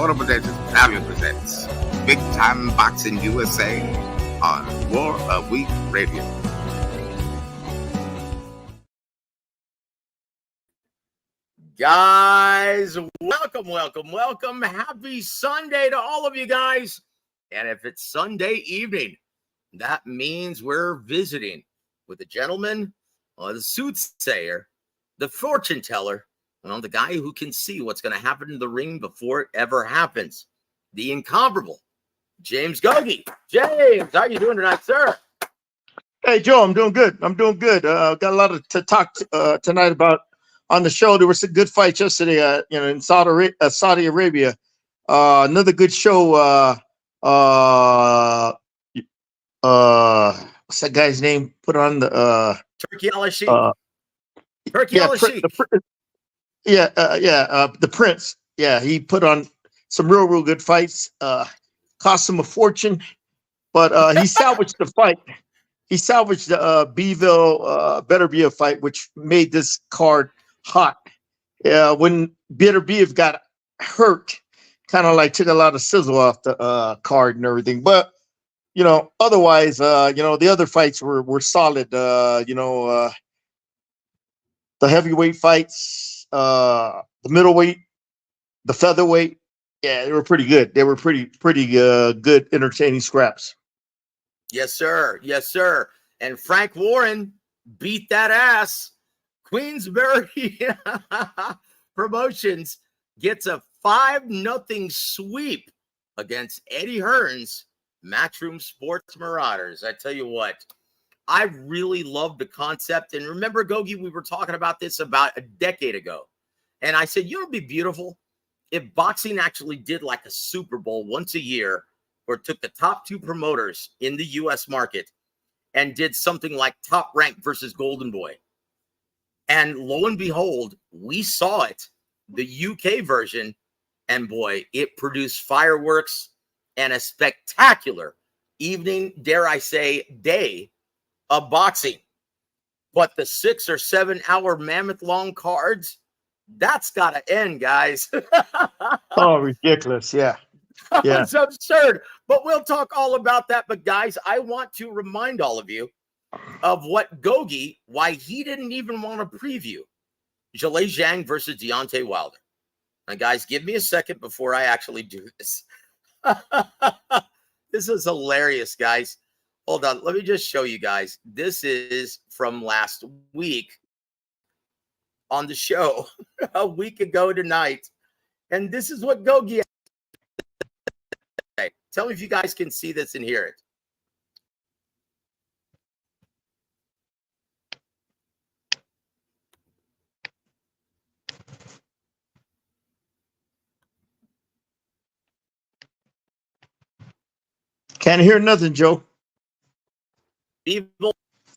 W.A.W presents Big Time Boxing USA on War of Week Radio. Guys, welcome. Happy Sunday to all of you guys. And if it's Sunday evening, that means we're visiting with the gentleman, the soothsayer, the fortune teller, the guy who can see what's going to happen in the ring before it ever happens. The incomparable James GOGUE. James, how are you doing tonight, sir? Hey, Joe, I'm doing good. Got a lot to talk tonight about on the show. There were some good fights yesterday, in Saudi Arabia. Another good show. What's that guy's name? Put on the Turkey Al-Sheikh. Turkey Al-Sheikh. The Prince. Yeah, he put on some real good fights. Cost him a fortune, but he salvaged the fight. He salvaged the Better Be a fight, which made this card hot. When Beterbiev got hurt, kind of like took a lot of sizzle off the card and everything. But otherwise, the other fights were solid. The heavyweight fights, the middleweight, the featherweight, yeah, they were pretty good. They were pretty good, entertaining scraps. Yes, sir. And Frank Warren beat that ass. Queensberry Promotions gets a 5-0 sweep against Eddie Hearn's Matchroom Sports Marauders. I tell you what, I really love the concept. And remember, GOGUE, we were talking about this about a decade ago. And I said, it'd be beautiful if boxing actually did like a Super Bowl once a year, or took the top 2 promoters in the U.S. market and did something like Top Rank versus Golden Boy. And lo and behold, we saw it, the UK version, and boy, it produced fireworks and a spectacular evening, dare I say, day of boxing. But the 6 or 7 hour mammoth long cards, that's got to end, guys. Oh, ridiculous. Yeah. It's absurd. But we'll talk all about that. But guys, I want to remind all of you of what GOGUE, why he didn't even want to preview Zhang versus Deontay Wilder. Now, guys, give me a second before I actually do this. This is hilarious, guys. Hold on. Let me just show you guys. This is from last week on the show, a week ago tonight. And this is what GOGUE. Tell me if you guys can see this and hear it. Can't hear nothing, Joe. Beeble,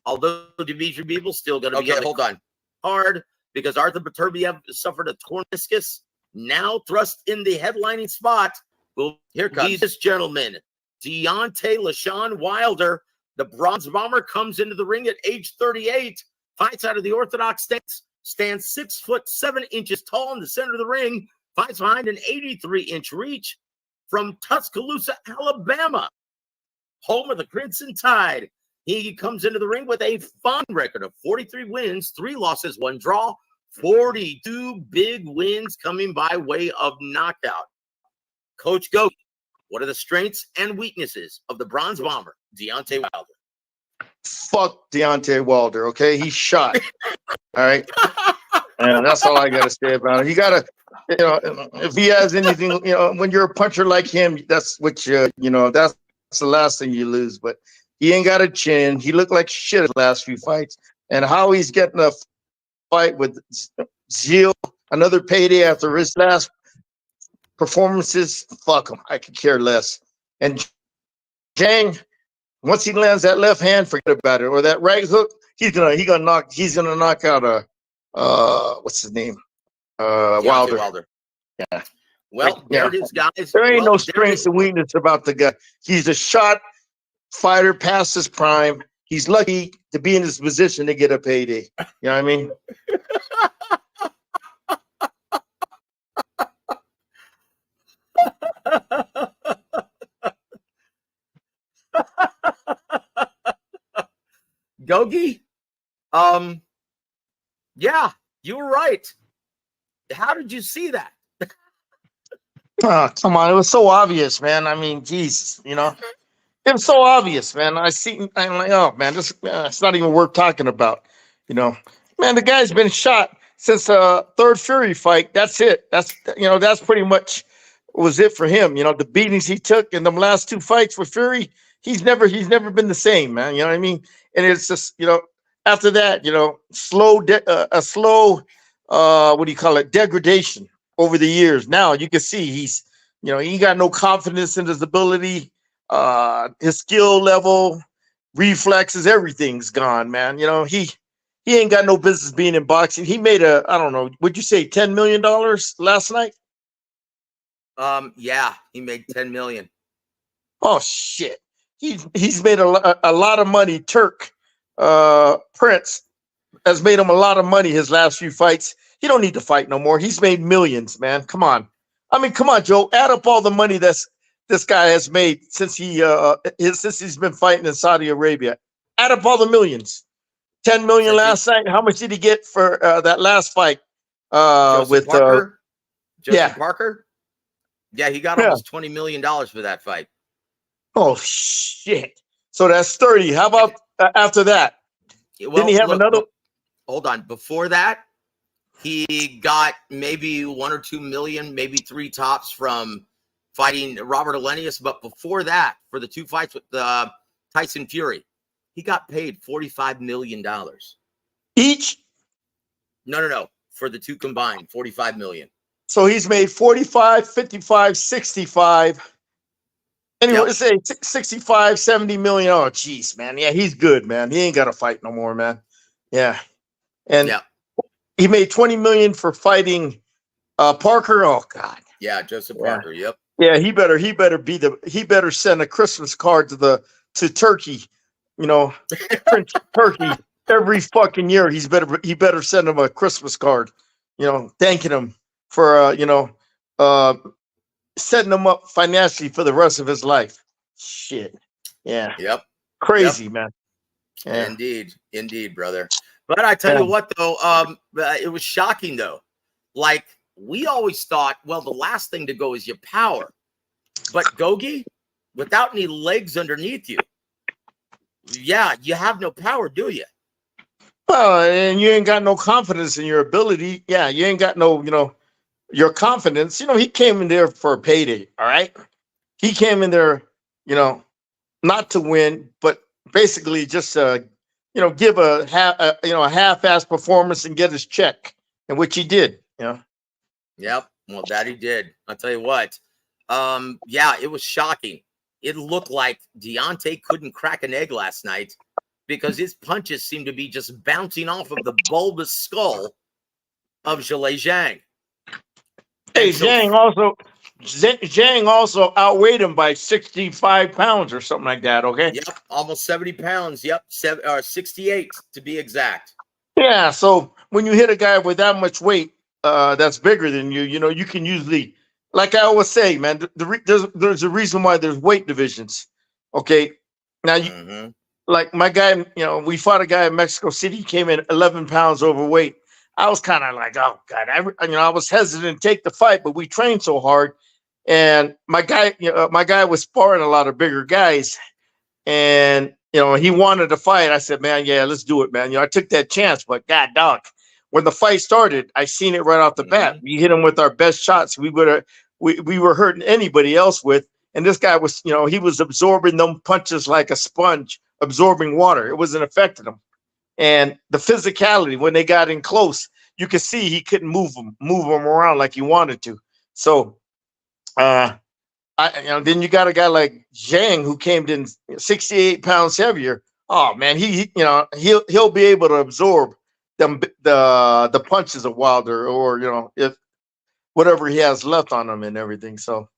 although Dimitri Beeble's still going to be hold on. Hard, because Arthur Beterbiev suffered a torn meniscus, now thrust in the headlining spot. Well, here comes this gentleman, Deontay LaShawn Wilder. The Bronze Bomber comes into the ring at age 38, fights out of the orthodox stance, stands 6'7" tall in the center of the ring, fights behind an 83-inch reach from Tuscaloosa, Alabama, home of the Crimson Tide. He comes into the ring with a fine record of 43 wins, 3 losses, 1 draw, 42 big wins coming by way of knockout. Coach GOGUE, what are the strengths and weaknesses of the Bronze Bomber, Deontay Wilder? Fuck Deontay Wilder, okay? He's shot. All right? And that's all I got to say about it. You got to, if he has anything, when you're a puncher like him, that's what that's the last thing you lose. But he ain't got a chin. He looked like shit his last few fights. And how he's getting a fight with Zeal, another payday after his last performances, fuck him. I could care less. And Zhang, once he lands that left hand, forget about it. Or that right hook, he's gonna knock out what's his name? Wilder. Yeah. Well, there it is, guys. There ain't no strengths and weakness about the guy. He's a shot fighter past his prime. He's lucky to be in this position to get a payday. You know what I mean? Gogi, yeah, you were right. How did you see that? Oh, come on. It was so obvious, man. I mean, Jesus, you know, it was so obvious, man. I'm like, oh, man, it's not even worth talking about, you know. Man, the guy's been shot since third Fury fight. That's it. That's pretty much was it for him. You know, the beatings he took in them last two fights with Fury, he's never been the same, man. You know what I mean? And it's just, after that, a slow, what do you call it, degradation over the years. Now you can see he got no confidence in his ability, his skill level, reflexes, everything's gone, man. He ain't got no business being in boxing. He made I don't know, would you say $10 million last night? Yeah, he made 10 million. Oh shit. He's made a lot of money. Prince has made him a lot of money his last few fights. He don't need to fight no more. He's made millions, man. Come on. I mean, come on, Joe. Add up all the money this guy has made since he's been fighting in Saudi Arabia. Add up all the millions. 10 million last night. How much did he get for that last fight? Joseph Parker? Yeah. Parker? Yeah, he got Yeah. almost $20 million for that fight. Oh shit! So that's 30. How about after that? Well, Didn't he have another? Hold on. Before that, he got maybe 1 or 2 million, maybe 3 tops from fighting Robert Elenius. But before that, for the 2 fights with Tyson Fury, he got paid $45 million Each? No. For the 2 combined, 45 million. So he's made 45, 55, 65. Anyway, Yep. say 65, 70 million. Oh, geez, man. Yeah, he's good, man. He ain't got to fight no more, man. Yeah. And he made 20 million for fighting Parker. Oh, God. Yeah, Joseph Parker. Yep. Yeah, he better send a Christmas card to Turkey, Prince Turkey every fucking year. He better send him a Christmas card, thanking him for setting him up financially for the rest of his life. Shit. Yeah. Yep. Crazy, man. Yeah. Indeed, brother. But I tell you what, though, it was shocking, though. Like, we always thought, well, the last thing to go is your power. But Gogi, without any legs underneath you, yeah, you have no power, do you? Well, and you ain't got no confidence in your ability. Yeah, you ain't got no, your confidence. He came in there for a payday, all right? He came in there, not to win, but basically just give a half-ass performance and get his check, and which he did. Yep. Well, that he did. I'll tell you what. Yeah, it was shocking. It looked like Deontay couldn't crack an egg last night because his punches seemed to be just bouncing off of the bulbous skull of Zhang. Hey, Zhang also outweighed him by 65 pounds or something like that. Okay. Yep, almost 70 pounds. Yep, 68 to be exact. Yeah. So when you hit a guy with that much weight, that's bigger than you, you can usually, like I always say, man, there's a reason why there's weight divisions. Okay. Now, like my guy, we fought a guy in Mexico City, he came in 11 pounds overweight. I was kind of like, oh God, I was hesitant to take the fight, but we trained so hard. And my guy was sparring a lot of bigger guys, and he wanted to fight. I said, man, yeah, let's do it, man. I took that chance, but God, dog, when the fight started, I seen it right off the bat. We hit him with our best shots. We were hurting anybody else with, and this guy was, he was absorbing them punches like a sponge, absorbing water. It wasn't affecting him. And the physicality, when they got in close, you could see he couldn't move them around like he wanted to. So, then you got a guy like Zhang who came in 68 pounds heavier. Oh man, he'll be able to absorb the punches of Wilder, or if whatever he has left on him and everything. So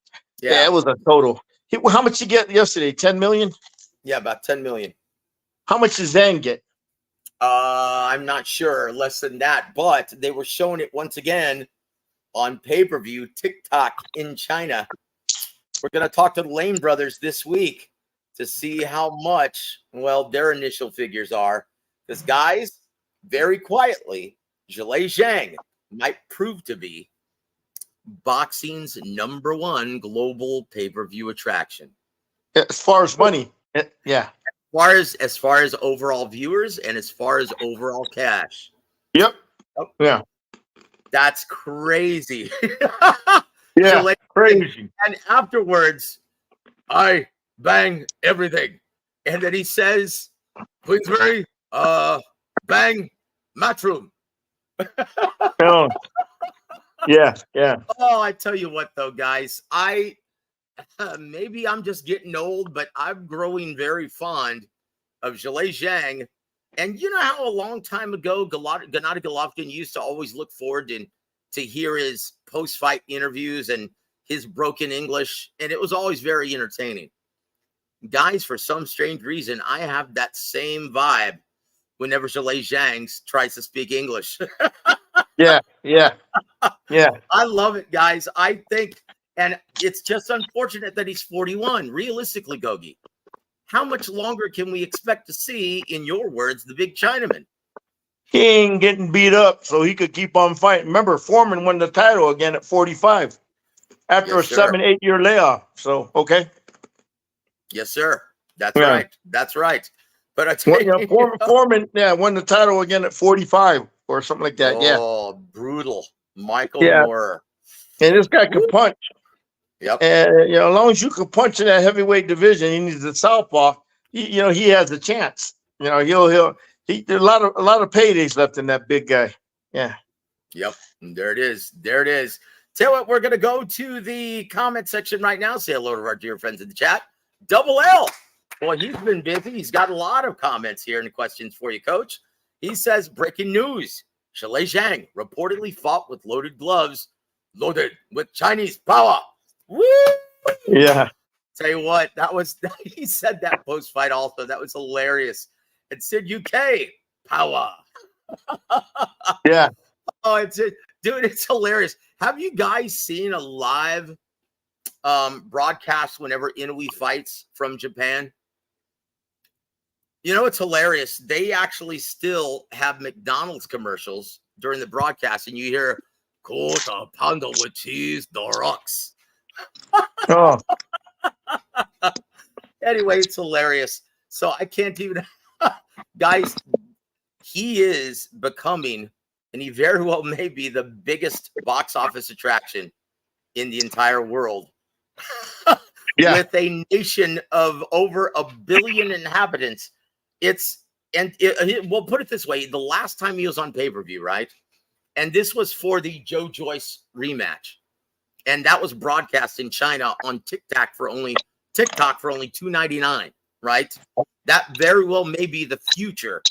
yeah, it was a total. How much you get yesterday? 10 million? Yeah, about 10 million. How much does Zhang get? I'm not sure, less than that, but they were showing it once again on pay-per-view TikTok in China. We're going to talk to the Lane brothers this week to see how much, well, their initial figures are. Because, guys, very quietly, Zhilei Zhang might prove to be boxing's #1 global pay-per-view attraction. As far as money, yeah. As far as overall viewers and as far as overall cash. Yep. Oh, yeah. That's crazy. Yeah. Crazy. And afterwards, I bang everything. And then he says, Queensbury, bang Matchroom. Oh. Yeah. Oh, I tell you what, though, guys, maybe I'm just getting old, but I'm growing very fond of Zhilei Zhang. And you know how a long time ago, Gennady Golovkin used to always look forward to hear his post-fight interviews and his broken English, and it was always very entertaining. Guys, for some strange reason, I have that same vibe whenever Zhilei Zhang tries to speak English. Yeah. I love it, guys. I think, and it's just unfortunate that he's 41. Realistically, Gogi, how much longer can we expect to see, in your words, the big Chinaman? He ain't getting beat up, so he could keep on fighting. Remember, Foreman won the title again at 45 after Yes, a 7-8 year layoff. So, okay. Yes, sir. That's right. That's right. But I tell you, Foreman, won the title again at 45 or something like that. Oh, brutal. Michael Moore. And this guy can punch. Yep. And as long as you can punch in that heavyweight division, he needs a southpaw. He has a chance. There's a lot of paydays left in that big guy. Yeah. Yep. There it is. Tell you what, we're gonna go to the comment section right now. Say hello to our dear friends in the chat. W.A.W. Boy, he's been busy. He's got a lot of comments here and questions for you, Coach. He says, breaking news. Zhilei Zhang reportedly fought with loaded gloves, loaded with Chinese power. Woo! Yeah. Tell you what, he said that post-fight also. That was hilarious. It said UK power. Yeah. Oh, dude, it's hilarious. Have you guys seen a live broadcast whenever Inoue fights from Japan? It's hilarious. They actually still have McDonald's commercials during the broadcast, and you hear quarter pounder with cheese, the rocks. Oh. Anyway, it's hilarious. So I can't even, guys, he is becoming, and he very well may be, the biggest box office attraction in the entire world. With a nation of over 1 billion inhabitants. We'll put it this way. The last time he was on pay-per-view, right? And this was for the Joe Joyce rematch. And that was broadcast in China on TikTok for only $2.99, right? That very well may be the future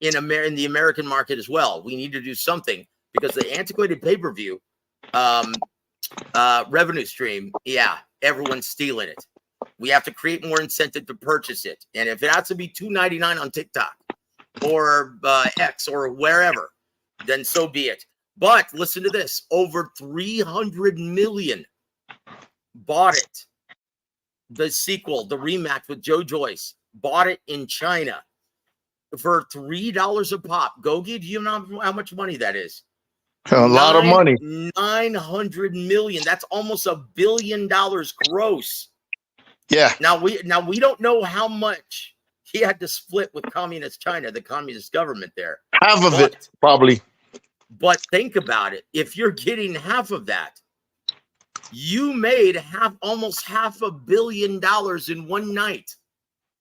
in the American market as well. We need to do something because the antiquated pay-per-view revenue stream, everyone's stealing it. We have to create more incentive to purchase it. And if it has to be $2.99 on TikTok or X or wherever, then so be it. But listen to this. Over 300 million bought it. The sequel, the rematch with Joe Joyce, bought it in China for $3 a pop. Gogi, do you know how much money that is? A lot of money. 900 million. That's almost $1 billion gross. Yeah. Now we don't know how much he had to split with communist China, the communist government there. Half of it, probably. But think about it. If you're getting half of that, you made almost $500 million in one night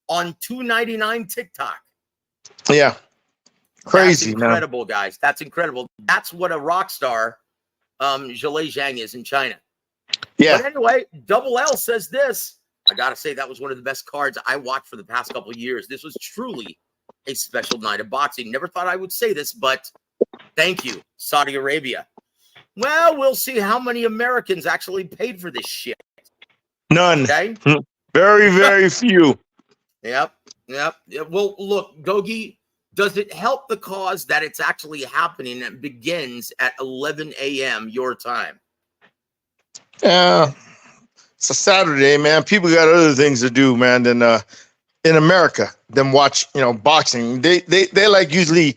on $2.99 TikTok. Yeah. Crazy. That's incredible, guys. That's incredible. That's what a rock star Zhilei Zhang is in China. Yeah. But anyway, Double L says this. I got to say, that was one of the best cards I watched for the past couple of years. This was truly a special night of boxing. Never thought I would say this, but thank you, Saudi Arabia. Well, we'll see how many Americans actually paid for this shit. None. Okay? Very, very few. Yep. Well, look, Gogi, does it help the cause that it's actually happening and begins at 11 a.m. your time? Yeah. It's a Saturday, man. People got other things to do, man, than in America. them watch, boxing. They like usually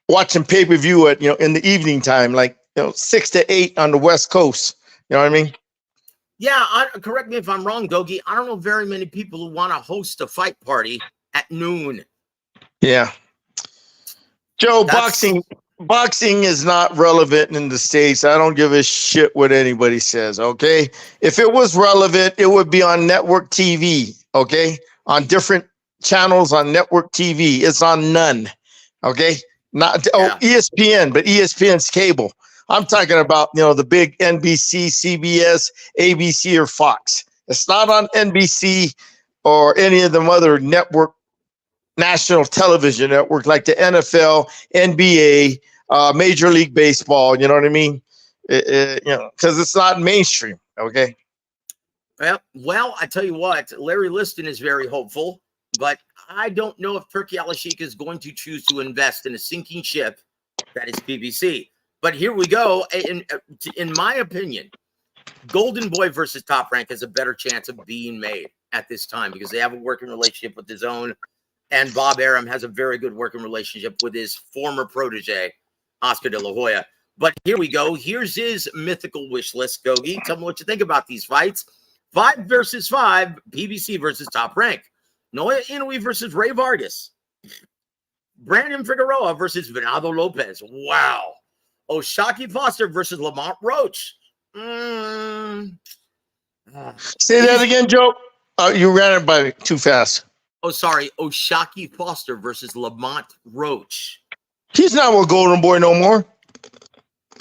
watching pay-per-view at, in the evening time, like, 6 to 8 on the West Coast. You know what I mean? Yeah, correct me if I'm wrong, Gogi. I don't know very many people who want to host a fight party at noon. Yeah. Joe, boxing is not relevant in the States. I don't give a shit what anybody says, okay? If it was relevant, it would be on network TV, okay? On different channels on network TV. It's on none, okay? Not ESPN, but ESPN's cable. I'm talking about, the big NBC, CBS, ABC, or Fox. It's not on NBC or any of them other national television network like the NFL, NBA, Major League Baseball. You know what I mean? Because it's not mainstream. Okay. Well, I tell you what, Larry Liston is very hopeful, but I don't know if Turkey Al-Sheikh is going to choose to invest in a sinking ship that is PBC. But here we go. In my opinion, Golden Boy versus Top Rank has a better chance of being made at this time because they have a working relationship with his own, and Bob Arum has a very good working relationship with his former protege, Oscar De La Hoya. But here we go. Here's his mythical wish list, Gogi. Tell me what you think about these fights. 5 versus 5, PBC versus Top Rank. Noah Inoue versus Ray Vargas. Brandon Figueroa versus Venado Lopez. Wow. O'Shaquie Foster versus Lamont Roach. Say that again, Joe. You ran it by too fast. Oh, sorry. O'Shaquie Foster versus Lamont Roach. He's not with Golden Boy no more.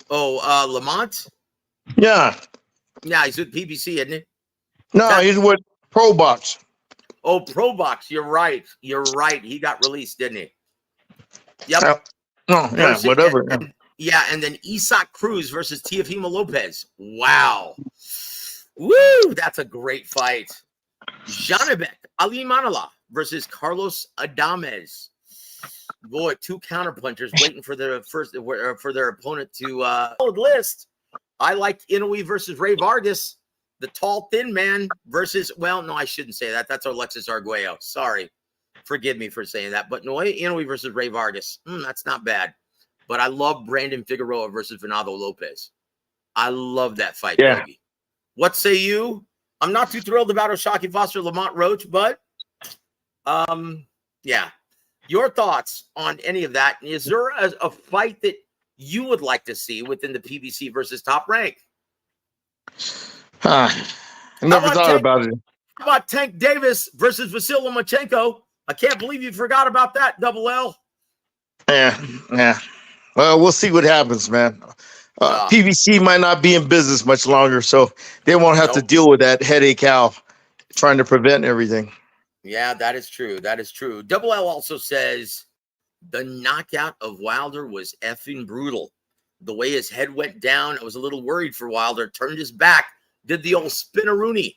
Oh, Lamont? Yeah. Yeah, he's with PBC, isn't he? No, he's with Pro Box. Oh, Pro Box. You're right. You're right. He got released, didn't he? Yep. Whatever. And then Isaac Cruz versus Teofimo Lopez. Wow. Woo, that's a great fight. Janibek Ali Manala versus Carlos Adames. Boy, 2 counterpunchers waiting for their opponent to list. I liked Inoue versus Ray Vargas, the tall, thin man versus, well, no, I shouldn't say that. That's Alexis Arguello. Sorry. Forgive me for saying that. But Inoue versus Ray Vargas, that's not bad. But I love Brandon Figueroa versus Venado Lopez. I love that fight, baby. What say you? I'm not too thrilled about O'Shaquie Foster, Lamont Roach, but yeah. Your thoughts on any of that? Is there a fight that you would like to see within the PBC versus Top Rank? I never thought about it. How about Tank Davis versus Vasil Lomachenko? I can't believe you forgot about that, Double L. Yeah. Well, we'll see what happens, man. PBC might not be in business much longer, so they won't have to deal with that headache out trying to prevent everything. Yeah, that is true. That is true. Double L also says the knockout of Wilder was effing brutal. The way his head went down, I was a little worried for Wilder. Turned his back, did the old spinneroonie.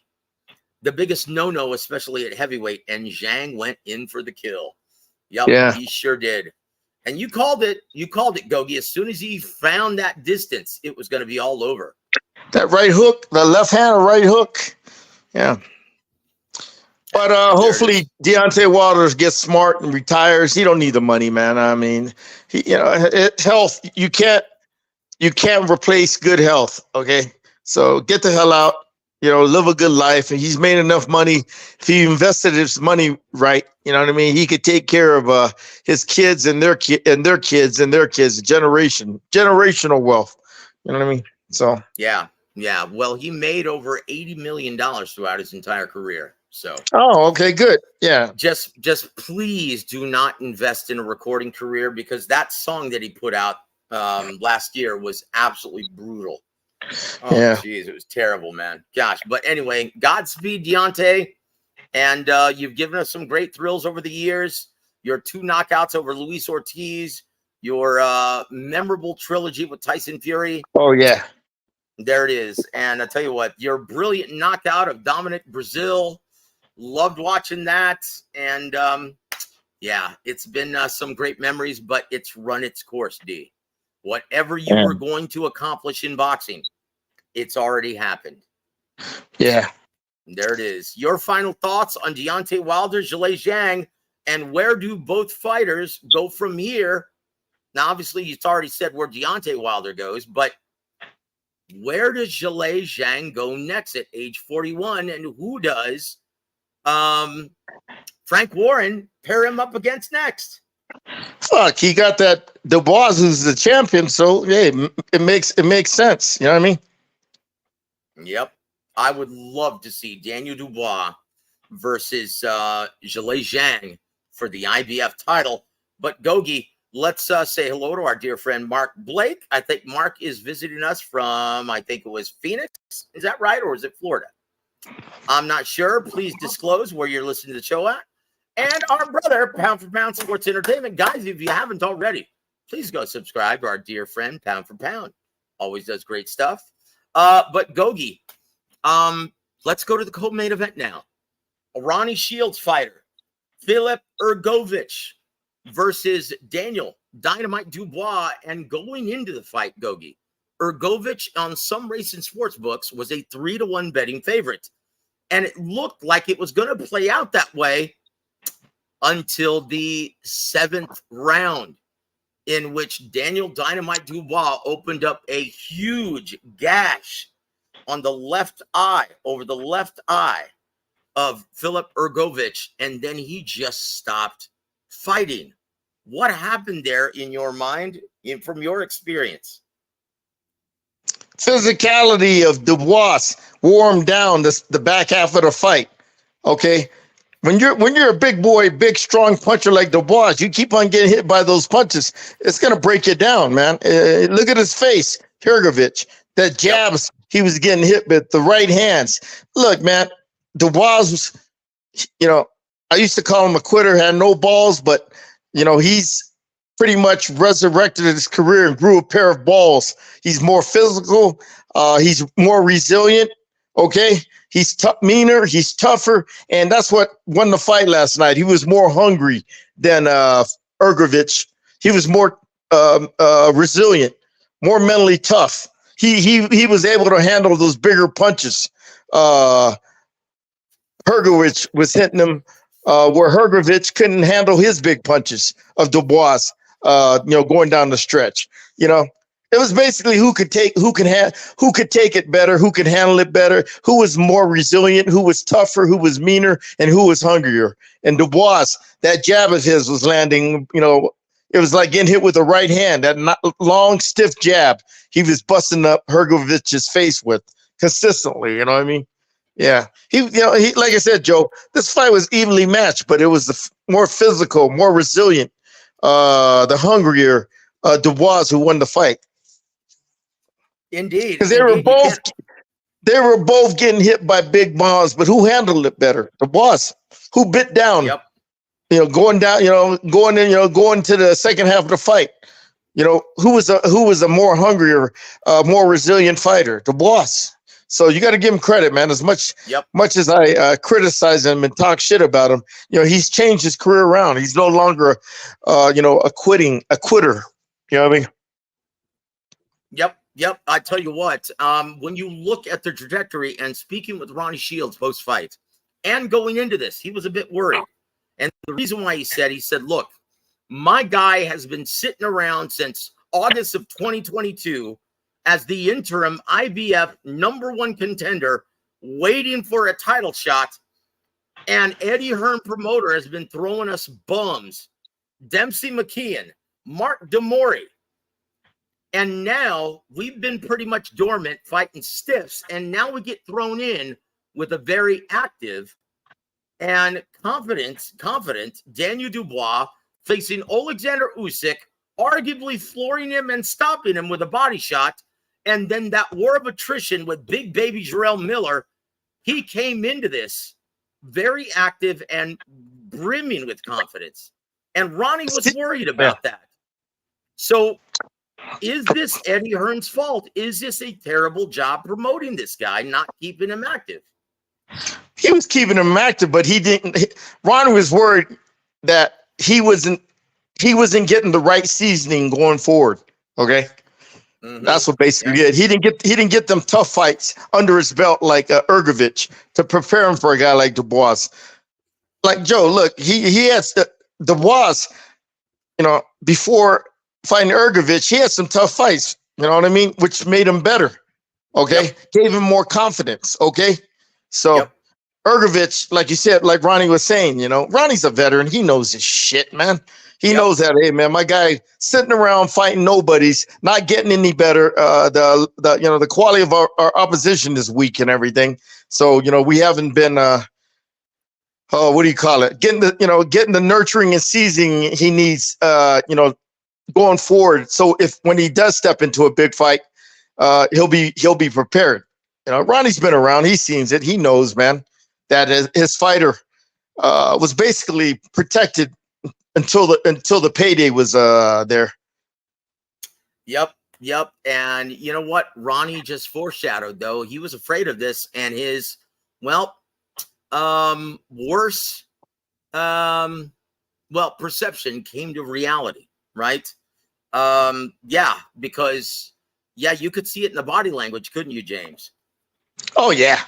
The biggest no-no, especially at heavyweight, and Zhang went in for the kill. Yep, he sure did. And you called it. You called it, Gogi. As soon as he found that distance, it was going to be all over. That right hook, the left hand right hook. Yeah. But hopefully Deontay Wilder gets smart and retires. He don't need the money, man. I mean, health, you can't replace good health. Okay. So get the hell out, live a good life. And he's made enough money. If he invested his money right, you know what I mean? He could take care of his kids and their kids and their kids, generational wealth. You know what I mean? So yeah. Well, he made over $80 million throughout his entire career. So okay, good. Yeah. Just please do not invest in a recording career because that song that he put out last year was absolutely brutal. Oh, geez, it was terrible, man. Gosh. But anyway, Godspeed, Deontay. And you've given us some great thrills over the years. Your 2 knockouts over Luis Ortiz, your memorable trilogy with Tyson Fury. Oh, yeah. There it is. And I tell you what, your brilliant knockout of Dominic Brazil. Loved watching that. And yeah, it's been some great memories, but it's run its course, D. Whatever you were going to accomplish in boxing, it's already happened. Yeah. There it is. Your final thoughts on Deontay Wilder, Zhilei Zhang, And where do both fighters go from here? Now, obviously, you already said where Deontay Wilder goes, but where does Zhang go next at age 41? And who does Frank Warren pair him up against next? Fuck, he got that Dubois who's the champion, so yeah, it makes sense. You know what I mean? Yep. I would love to see Daniel Dubois versus Zhang for the IBF title. But Gogi, let's say hello to our dear friend Mark Blake. I think Mark is visiting us from, I think it was Phoenix. Is that right? Or is it Florida? I'm not sure. Please disclose where you're listening to the show at. And our brother, Pound for Pound Sports Entertainment. Guys, if you haven't already, please go subscribe to our dear friend, Pound for Pound. Always does great stuff. But Gogi, let's go to the co-main event now. A Ronnie Shields fighter, Filip Hrgović versus Daniel Dynamite Dubois. And going into the fight, Gogi, Hrgović on some racing sports books was a 3-1 betting favorite. And it looked like it was going to play out that way until the 7th round, in which Daniel Dynamite Dubois opened up a huge gash on the left eye, over the left eye of Filip Hrgović, and then he just stopped fighting. What happened there in your mind, from your experience? Physicality of Dubois wore him down the back half of the fight. Okay. When you're a big boy, big, strong puncher like Dubois, you keep on getting hit by those punches. It's going to break you down, man. Look at his face, Hrgović. That jabs he was getting hit with, the right hands. Look, man, Dubois was, I used to call him a quitter, had no balls, but, he's pretty much resurrected his career and grew a pair of balls. He's more physical. He's more resilient. Okay. He's meaner, he's tougher, and that's what won the fight last night. He was more hungry than Hrgović. He was more resilient, more mentally tough. He was able to handle those bigger punches. Hrgović was hitting him where Hrgović couldn't handle his big punches of Dubois, going down the stretch. It was basically who could take it better, who could handle it better, who was more resilient, who was tougher, who was meaner, and who was hungrier. And Dubois, that jab of his was landing, it was like getting hit with the right hand, that long, stiff jab he was busting up Hrgovic's face with consistently, you know what I mean? Yeah. He like I said, Joe, this fight was evenly matched, but it was the more physical, more resilient, the hungrier Dubois who won the fight. Indeed, because they were both getting hit by big bombs, but who handled it better? Dubois, who bit down. Yep. Going down. Going to the second half of the fight. Who was a more hungrier, more resilient fighter? Dubois. So you got to give him credit, man. As much as I criticize him and talk shit about him, he's changed his career around. He's no longer, a quitter. You know what I mean? Yep. I tell you what, when you look at the trajectory, and speaking with Ronnie Shields post-fight and going into this, he was a bit worried. And the reason why he said, look, my guy has been sitting around since August of 2022 as the interim IBF #1 contender, waiting for a title shot. And Eddie Hearn promoter has been throwing us bums. Dempsey McKeon, Mark DeMori. And now we've been pretty much dormant, fighting stiffs. And now we get thrown in with a very active and confident Daniel Dubois facing Alexander Usyk, arguably flooring him and stopping him with a body shot. And then that war of attrition with big baby Jarrell Miller. He came into this very active and brimming with confidence. And Ronnie was worried about that. So is this Eddie Hearn's fault? Is this a terrible job promoting this guy, not keeping him active? He was keeping him active, but he didn't. Ronnie was worried that he wasn't getting the right seasoning going forward. Okay. Mm-hmm. That's what basically it. He didn't get them tough fights under his belt like Hrgović to prepare him for a guy like Dubois. Like Joe, look, he had Dubois, before fighting Ergovich, he had some tough fights. You know what I mean? Which made him better. Okay, gave him more confidence. Okay, so Ergovich, like you said, like Ronnie was saying, Ronnie's a veteran. He knows his shit, man. He knows that. Hey, man, my guy sitting around fighting nobodies, not getting any better. The quality of our opposition is weak and everything. So we haven't been what do you call it? Getting the nurturing and seasoning he needs. Going forward. So when he does step into a big fight, he'll be prepared. Ronnie's been around. He sees it. He knows, man, that his fighter was basically protected until the payday was there. Yep. And you know what? Ronnie just foreshadowed, though. He was afraid of this, and his worse perception came to reality, right? Because you could see it in the body language, couldn't you, James? Oh yeah.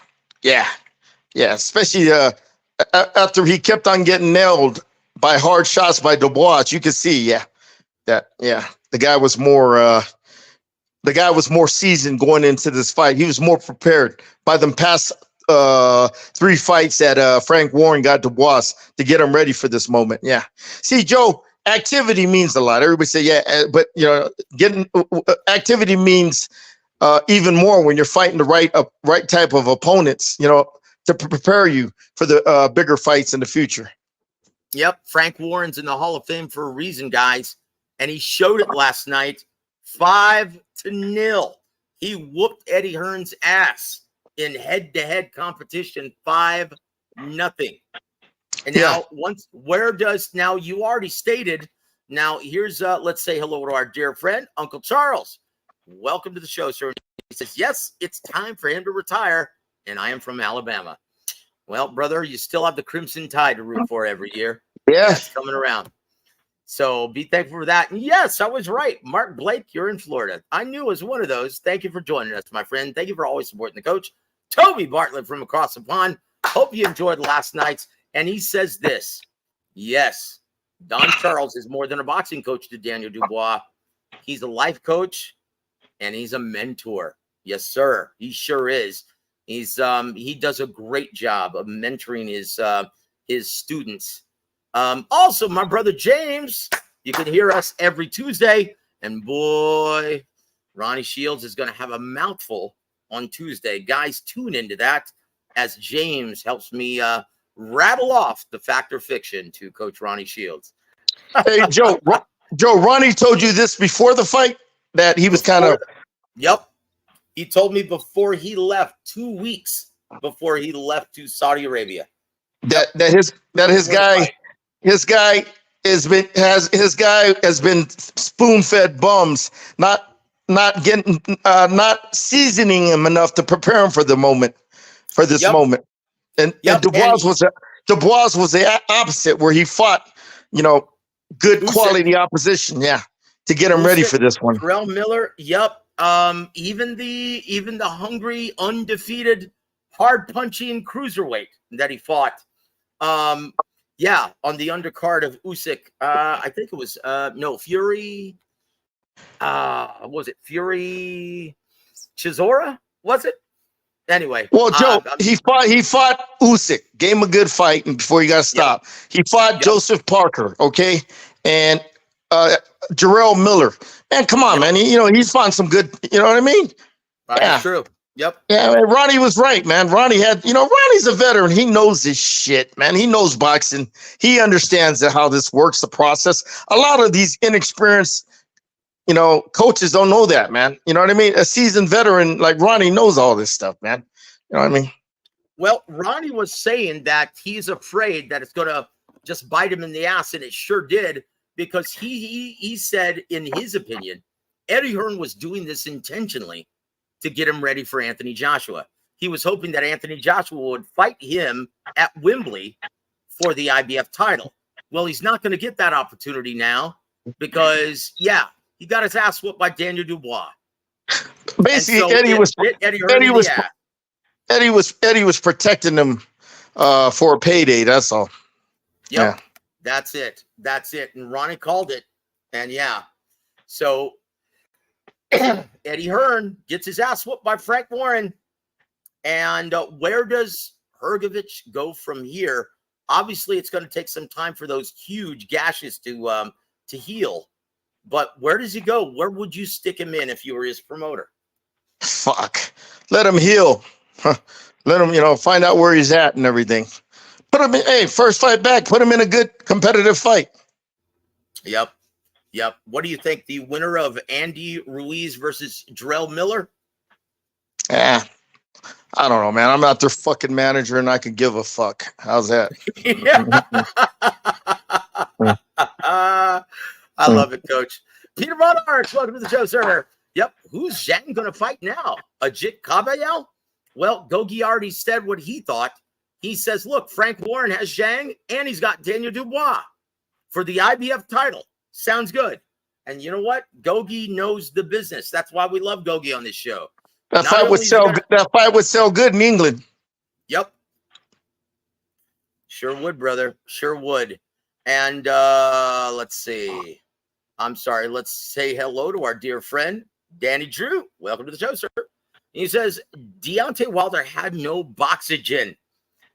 Especially after he kept on getting nailed by hard shots by Dubois, you could see, the guy was more seasoned going into this fight. He was more prepared by them past 3 fights that Frank Warren got Dubois to get him ready for this moment. Yeah. See, Joe, activity means a lot. Everybody say, but getting activity means even more when you're fighting the right type of opponents, to prepare you for the bigger fights in the future. Yep. Frank Warren's in the Hall of Fame for a reason, guys. And he showed it last night, 5-0. He whooped Eddie Hearn's ass in head-to-head competition, 5-0. And now, you already stated, now here's, let's say hello to our dear friend, Uncle Charles. Welcome to the show, sir. He says, yes, it's time for him to retire, and I am from Alabama. Well, brother, you still have the Crimson Tide to root for every year. Yeah. That's coming around. So be thankful for that. And yes, I was right. Mark Blake, you're in Florida. I knew it was one of those. Thank you for joining us, my friend. Thank you for always supporting the coach. Toby Bartlett from across the pond. Hope you enjoyed last night's. And he says this. Yes, Don Charles is more than a boxing coach to Daniel Dubois. He's a life coach and he's a mentor. Yes, sir. He sure is. He does a great job of mentoring his students. Also, my brother James, you can hear us every Tuesday. And boy, Ronnie Shields is going to have a mouthful on Tuesday. Guys, tune into that as James helps me rattle off the fact or fiction to Coach Ronnie Shields. Hey, Joe, Ronnie told you this before the fight, that he was kind of. Yep. He told me before he left, 2 weeks before he left to Saudi Arabia. That his guy has been spoon-fed bums, not seasoning him enough to prepare him for the moment, for this moment. And Dubois was the opposite, where he fought, good quality opposition, to get him ready for this one. Terrell Miller, even the hungry, undefeated, hard-punching cruiserweight that he fought. On the undercard of Usyk, I think it was Fury. Was it Fury Chisora? Was it? Anyway. Well, Joe, he fought Usyk, gave him a good fight, and before he got stopped. He fought Joseph Parker, okay, and Jarrell Miller. Man, come on, man. He's fought some good. You know what I mean? That's true. Yep. Yeah, man, Ronnie was right, man. Ronnie Ronnie's a veteran. He knows his shit, man. He knows boxing. He understands how this works, the process. A lot of these inexperienced, coaches don't know that, man. You know what I mean? A seasoned veteran like Ronnie knows all this stuff, man. You know what I mean? Well, Ronnie was saying that he's afraid that it's going to just bite him in the ass, and it sure did, because he said, in his opinion, Eddie Hearn was doing this intentionally to get him ready for Anthony Joshua. He was hoping that Anthony Joshua would fight him at Wembley for the IBF title. Well, he's not going to get that opportunity now because, he got his ass whooped by Daniel Dubois. Basically, so Eddie was protecting him for a payday. That's all. Yep. That's it. That's it. And Ronnie called it. And yeah. So Eddie Hearn gets his ass whooped by Frank Warren. And where does Hrgovic go from here? Obviously, it's going to take some time for those huge gashes to heal. But where does he go? Where would you stick him in if you were his promoter? Fuck. Let him heal. Let him, find out where he's at and everything. Put him in, hey, first fight back, put him in a good competitive fight. Yep. What do you think? The winner of Andy Ruiz versus Jarrell Miller? I don't know, man. I'm not their fucking manager and I could give a fuck. How's that? I love it, Coach. Peter Von Arch, welcome to the show, sir. Yep. Who's Zhang going to fight now? Ajit Kabayel? Well, GOGUE already said what he thought. He says, look, Frank Warren has Zhang and he's got Daniel Dubois for the IBF title. Sounds good. And you know what? GOGUE knows the business. That's why we love GOGUE on this show. That fight would sell good in England. Yep. Sure would, brother. Sure would. And let's see. I'm sorry. Let's say hello to our dear friend, Danny Drew. Welcome to the show, sir. He says, Deontay Wilder had no boxygen.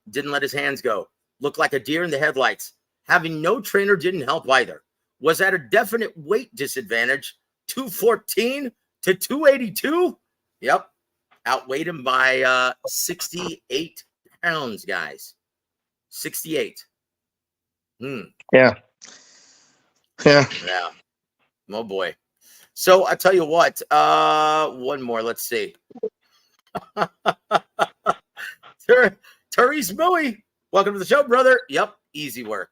Didn't let his hands go. Looked like a deer in the headlights. Having no trainer didn't help either. Was at a definite weight disadvantage. 214 to 282. Yep. Outweighed him by 68 pounds, guys. 68. Yeah. Oh, boy. So I tell you what, one more. Let's see. Therese Bowie, welcome to the show, brother. Yep, easy work.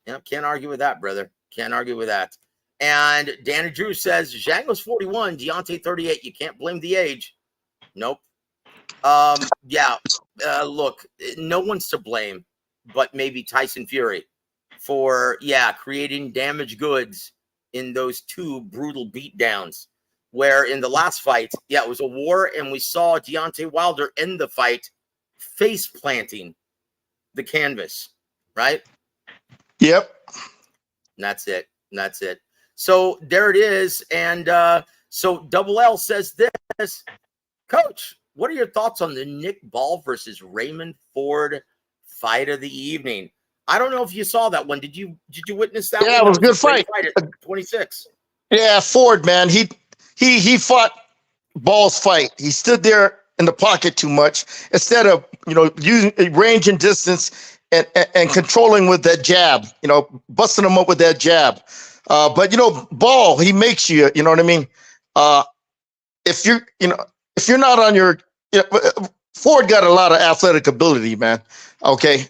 Yep, can't argue with that, brother. Can't argue with that. And Danny Drew says, Zhang was 41, Deontay 38. You can't blame the age. Nope. Look, no one's to blame but maybe Tyson Fury for, creating damaged goods in those two brutal beatdowns, where in the last fight, it was a war, and we saw Deontay Wilder end the fight face planting the canvas, right? Yep. And that's it. So there it is. And so W.A.W says this, Coach, what are your thoughts on the Nick Ball versus Raymond Ford fight of the evening? I don't know if you saw that one. Did you witness that? Yeah, one? It was a good fight. At 26. Yeah, Ford, man. He fought Ball's fight. He stood there in the pocket too much instead of using range and distance and controlling with that jab. Busting him up with that jab. But Ball, he makes you. You know what I mean? If you're not on your Ford got a lot of athletic ability, man. Okay.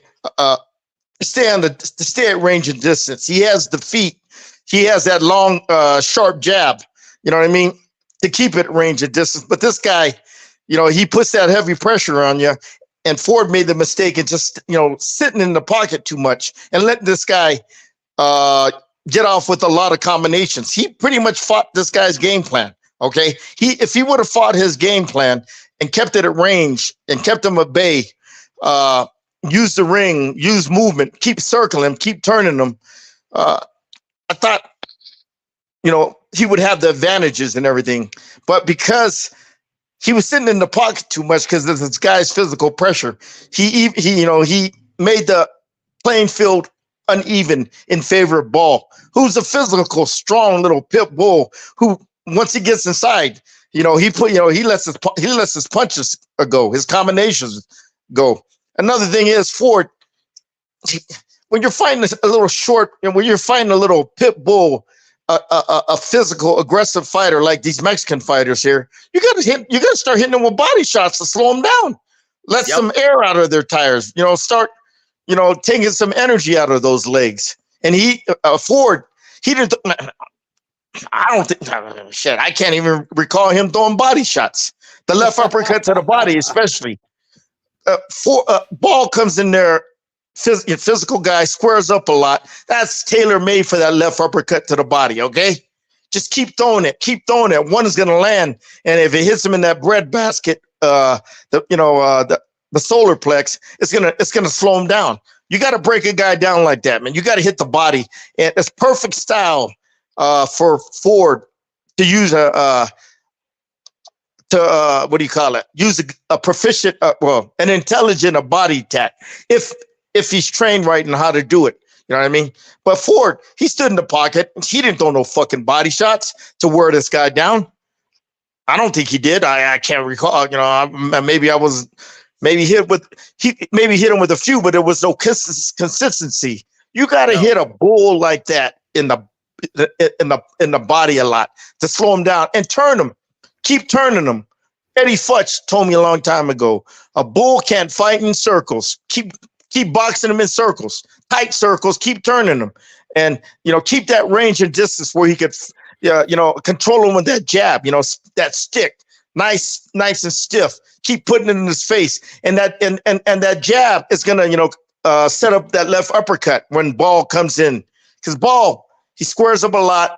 Stay at range and distance. He has the feet. He has that long, sharp jab. You know what I mean? To keep it range and distance. But this guy, he puts that heavy pressure on you. And Ford made the mistake of just, sitting in the pocket too much and letting this guy get off with a lot of combinations. He pretty much fought this guy's game plan. Okay. If he would have fought his game plan and kept it at range and kept him at bay, use the ring, use movement, keep circling him, keep turning him. I thought, he would have the advantages and everything, but because he was sitting in the pocket too much because of this guy's physical pressure, he made the playing field uneven in favor of Ball, who's a physical, strong little pit bull who, once he gets inside, he lets his punches go, his combinations go. Another thing is Ford, when you're fighting a little short and when you're fighting a little pit bull, a physical, aggressive fighter like these Mexican fighters here, you gotta start hitting them with body shots to slow them down. Let some air out of their tires. Start, taking some energy out of those legs. And Ford, he didn't. I don't think. Shit, I can't even recall him throwing body shots. The left uppercut to the body, especially. Ball comes in there, physical guy, squares up a lot. That's tailor-made for that left uppercut to the body, okay? Just keep throwing it. One is going to land, and if it hits him in that breadbasket, the solar plex, it's gonna slow him down. You got to break a guy down like that, man. You got to hit the body, and it's perfect style for Ford to use what do you call it? Use a proficient, an intelligent body attack if he's trained right in how to do it. You know what I mean? But Ford, he stood in the pocket. He didn't throw no fucking body shots to wear this guy down. I don't think he did. I can't recall. You know, maybe maybe hit him with a few, but there was no consistency. You got to hit a bull like that in the body a lot to slow him down and turn him. Keep turning him. Eddie Futch told me a long time ago, a bull can't fight in circles. Keep boxing him in circles, tight circles. Keep turning him, and keep that range and distance where he could, control him with that jab. That stick, nice and stiff. Keep putting it in his face, and that jab is gonna set up that left uppercut when Ball comes in, because Ball, he squares up a lot.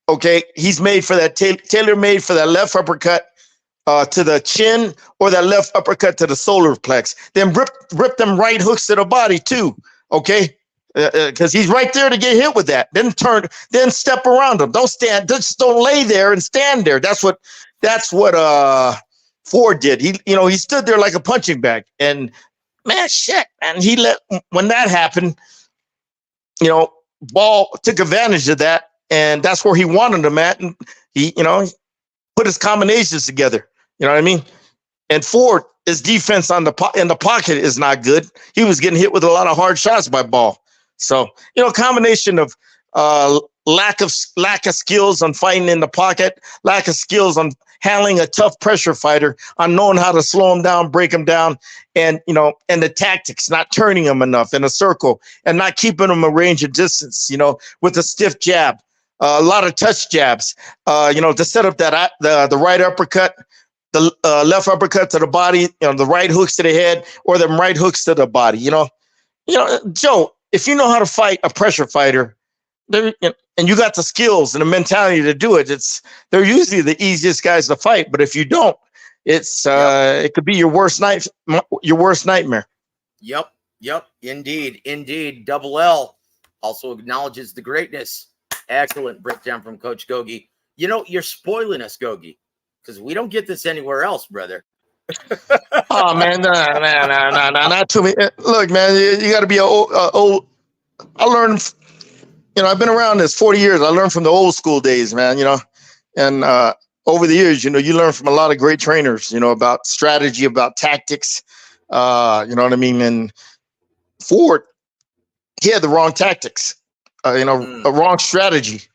Okay, he's made for that, tailor-made for that left uppercut to the chin, or that left uppercut to the solar plex. Then rip them right hooks to the body too. Okay, because he's right there to get hit with that. Then step around him. Don't stand. Just don't lay there and stand there. That's what Ford did. He stood there like a punching bag. And man, shit, man, when that happened, Ball took advantage of that. And that's where he wanted him at. And he put his combinations together. You know what I mean? And Ford, his defense in the pocket is not good. He was getting hit with a lot of hard shots by Ball. So, combination of lack of skills on fighting in the pocket, lack of skills on handling a tough pressure fighter, on knowing how to slow him down, break him down, and and the tactics, not turning him enough in a circle and not keeping him a range of distance, with a stiff jab. A lot of touch jabs, to set up that the right uppercut, the left uppercut to the body, the right hooks to the head, or the right hooks to the body. Joe, if you know how to fight a pressure fighter, and you got the skills and the mentality to do it, they're usually the easiest guys to fight. But if you don't, it could be your worst nightmare. Yep, indeed. W.A.W also acknowledges the greatness. Excellent breakdown from Coach GOGUE. You're spoiling us, GOGUE, because we don't get this anywhere else, brother. Oh, man, no, not to me. Look, man, you got to be old. I learned, I've been around this 40 years. I learned from the old school days, man, and over the years, you learn from a lot of great trainers, about strategy, about tactics, you know what I mean? And Ford, he had the wrong tactics. A wrong strategy.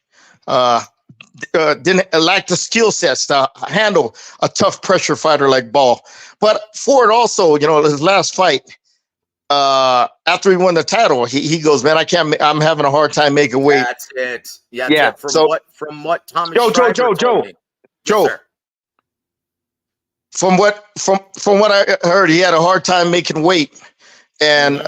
Didn't lack the skill sets to handle a tough pressure fighter like Ball. But Ford also, his last fight, after he won the title, he goes, man, I'm having a hard time making weight. That's it. Yeah. From what Thomas Joe. Yes, From what I heard, he had a hard time making weight, and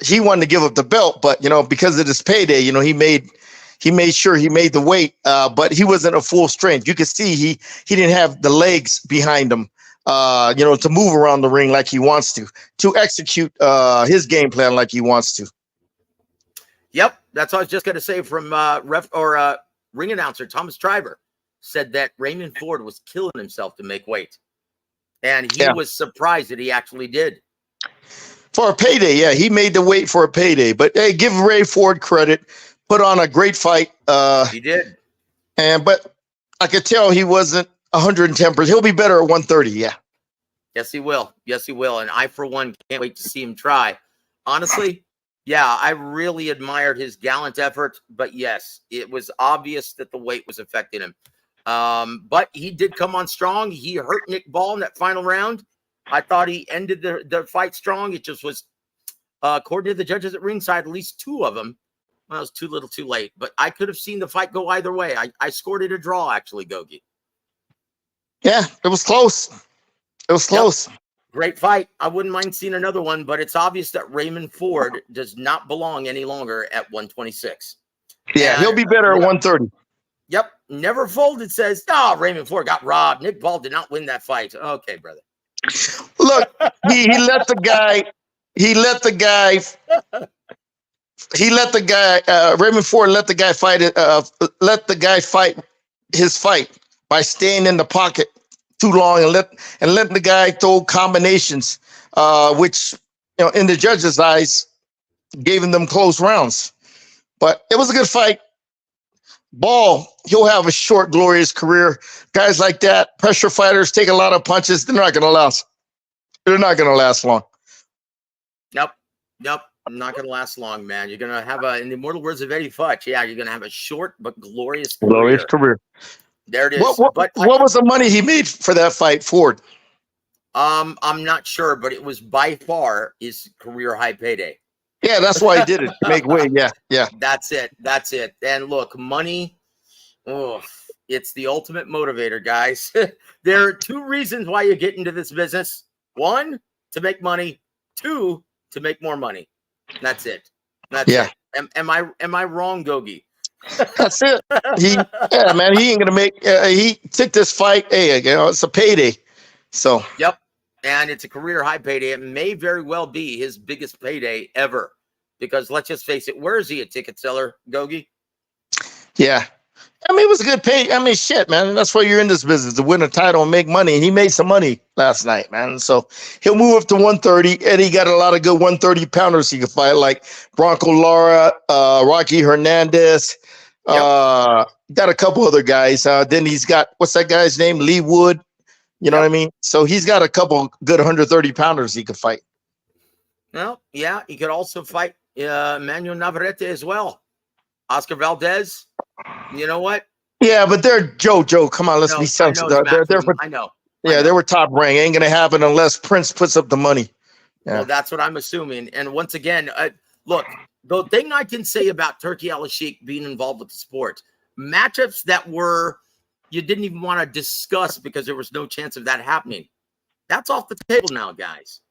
he wanted to give up the belt, but because of this payday, he made sure he made the weight, but he wasn't at full strength. You could see he didn't have the legs behind him, to move around the ring like he wants to execute his game plan like he wants to. Yep, that's what I was just gonna say. From ring announcer Thomas Triber said that Raymond Ford was killing himself to make weight, and he was surprised that he actually did. For a payday, yeah, he made the weight for a payday. But hey, give Ray Ford credit. Put on a great fight. He did. But I could tell he wasn't 110%. He'll be better at 130, yeah. Yes, he will. And I, for one, can't wait to see him try. Honestly, yeah, I really admired his gallant effort. But yes, it was obvious that the weight was affecting him. But he did come on strong. He hurt Nick Ball in that final round. I thought he ended the fight strong. It just was, according to the judges at ringside, at least two of them. Well, it was too little too late. But I could have seen the fight go either way. I scored it a draw, actually, GOGUE. Yeah, it was close. Yep. Great fight. I wouldn't mind seeing another one, but it's obvious that Raymond Ford does not belong any longer at 126. Yeah, he'll be better at 130. Yep. Never Folded says, Raymond Ford got robbed. Nick Ball did not win that fight. Okay, brother. Look, he let the guy he let the guy. Raymond Ford let the guy fight it. Let the guy fight his fight by staying in the pocket too long and letting the guy throw combinations, which in the judges' eyes gave them close rounds. But it was a good fight. Ball, he'll have a short, glorious career. Guys like that, pressure fighters, take a lot of punches. They're not going to last. They're not going to last long. Nope. I'm not going to last long, man. You're going to have in the immortal words of Eddie Futch, you're going to have a short but glorious career. Glorious career. There it is. What was the money he made for that fight, Ford? I'm not sure, but it was by far his career high payday. Yeah, that's why he did it, to make weight. Yeah. That's it. And look, money, it's the ultimate motivator, guys. There are two reasons why you get into this business. One, to make money. Two, to make more money. That's it. That's it. Am I wrong, GOGUE? That's it. He ain't gonna make. He took this fight. Hey, it's a payday. So. Yep. And it's a career high payday. It may very well be his biggest payday ever. Because let's just face it, where is he a ticket seller, GOGUE? Yeah. I mean, it was a good pay. I mean, shit, man. That's why you're in this business, to win a title and make money. And he made some money last night, man. So he'll move up to 130. And he got a lot of good 130 pounders he could fight, like Bronco Lara, Rocky Hernandez. Got a couple other guys. Then he's got, what's that guy's name? Lee Wood. You know what I mean? So he's got a couple good 130 pounders he could fight. Well, yeah, he could also fight Manuel Navarrete as well. Oscar Valdez. You know what? Yeah, but they're Joe. Come on, let's be sensitive. I know. They were top rank. Ain't gonna happen unless Prince puts up the money. Yeah. Well, that's what I'm assuming. And once again, look, the thing I can say about Turki Al-Sheikh being involved with the sport, matchups that you didn't even want to discuss because there was no chance of that happening. That's off the table now, guys.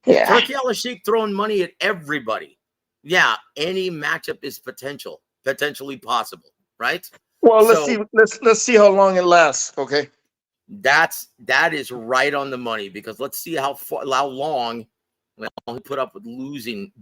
Yeah. Turki Al-Sheikh throwing money at everybody. Yeah, any matchup is potentially possible, right? Well, let's see how long it lasts. Okay. That is right on the money, because let's see how long he put up with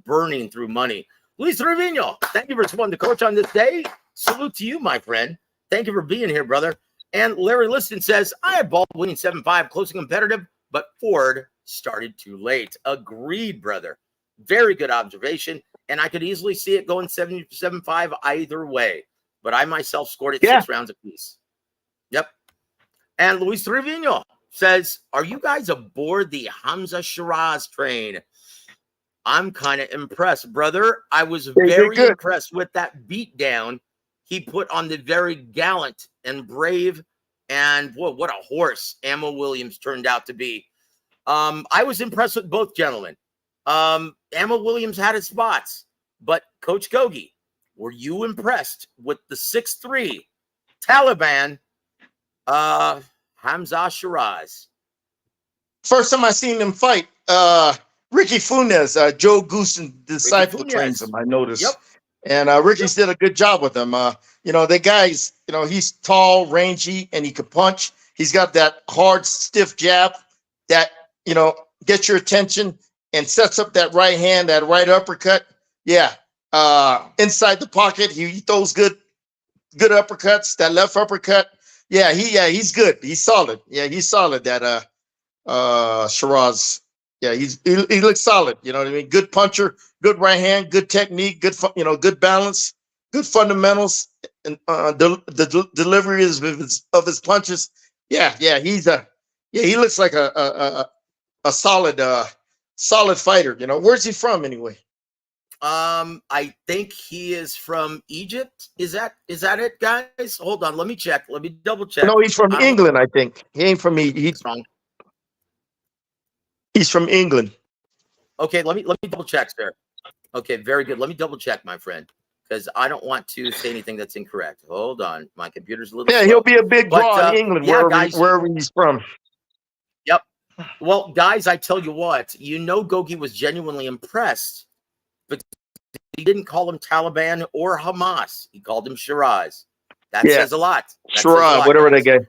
burning through money. Luis Trevino, thank you for supporting the coach on this day. Salute to you, my friend. Thank you for being here, brother. And Larry Liston says, I had Ball winning 7-5, close and competitive, but Ford started too late. Agreed, brother. Very good observation. And I could easily see it going 7-5 either way. But I myself scored it 6 rounds apiece. Yep. And Luis Trevino says, are you guys aboard the Hamza Shiraz train? I'm kind of impressed, brother. I was very impressed with that beatdown he put on the very gallant and brave, and boy, what a horse Ammo Williams turned out to be. I was impressed with both gentlemen. Ammo Williams had his spots, but Coach GOGUE, were you impressed with the 6'3" Taliban Hamza Shiraz? First time I seen him fight, Ricky Funes, Joe Goosen disciple trains him, I noticed. Yep. And Ricky's did a good job with him. The guy's, he's tall, rangy, and he can punch. He's got that hard, stiff jab that, gets your attention and sets up that right hand, that right uppercut. Yeah. Inside the pocket, he throws good uppercuts, that left uppercut. Yeah, he's good. He's solid. Yeah, he's solid, that Shiraz. Yeah, he looks solid. You know what I mean? Good puncher, good right hand, good technique, good balance, good fundamentals, and the delivery of his punches. Yeah, he looks like a solid fighter. Where's he from anyway? I think he is from Egypt. Is that it, guys? Hold on, let me check. Let me double check. No, he's from England, I think. He ain't from Egypt. He's from England. Okay, let me double check, sir. Okay, very good. Let me double check, my friend, because I don't want to say anything that's incorrect. Hold on, my computer's a little slow. He'll be a big draw in England, wherever he's from. Yep. Well, guys, I tell you what, GOGUE was genuinely impressed, but he didn't call him Taliban or Hamas. He called him Shiraz. That says a lot. Shiraz, whatever they get.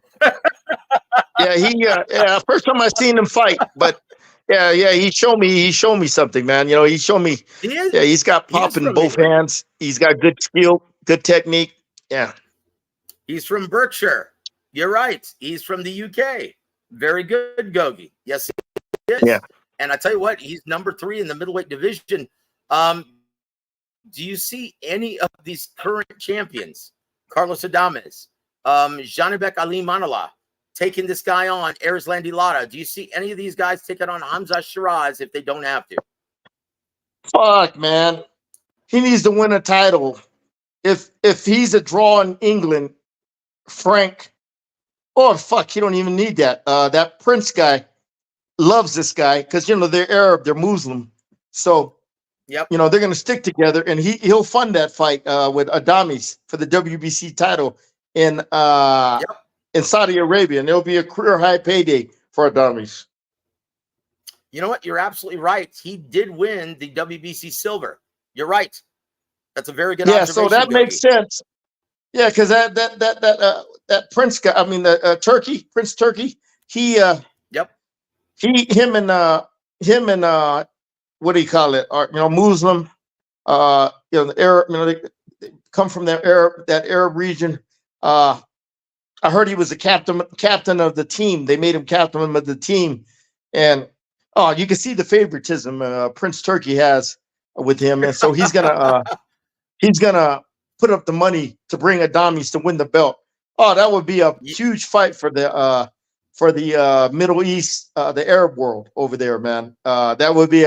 First time I seen him fight, but Yeah. He showed me something, man. You know, he showed me. He is. Yeah, he's got He is pop in from both England. hands. He's got good skill, good technique. Yeah. He's from Berkshire. You're right. He's from the UK. Very good, Gogi. Yes, he is. Yeah. And I tell you what, he's number 3 in the middleweight division. Do you see any of these current champions, Carlos Adames, Janibek Ali Manala, taking this guy on, Erislandy Lara? Do you see any of these guys taking on Hamza Shiraz if they don't have to? Fuck, man. He needs to win a title. If he's a draw in England, Frank. Oh fuck, he don't even need that. That Prince guy loves this guy because you know they're Arab, they're Muslim, so Yep. you know they're gonna stick together, and he'll fund that fight with Adames for the WBC title in Saudi Arabia, and there'll be a career high payday for Adames. You know what? You're absolutely right. He did win the WBC silver. You're right. That's a very good observation. So that makes sense. Yeah, because that Prince guy, I mean the Prince Turkey, him and what do you call it? Muslim, the Arab, they come from that Arab region. I heard he was the captain of the team. They made him captain of the team, and you can see the favoritism Prince Turkey has with him, and so he's gonna put up the money to bring Adames to win the belt. Oh, that would be a huge fight for the Middle East, the Arab world over there, man. That would be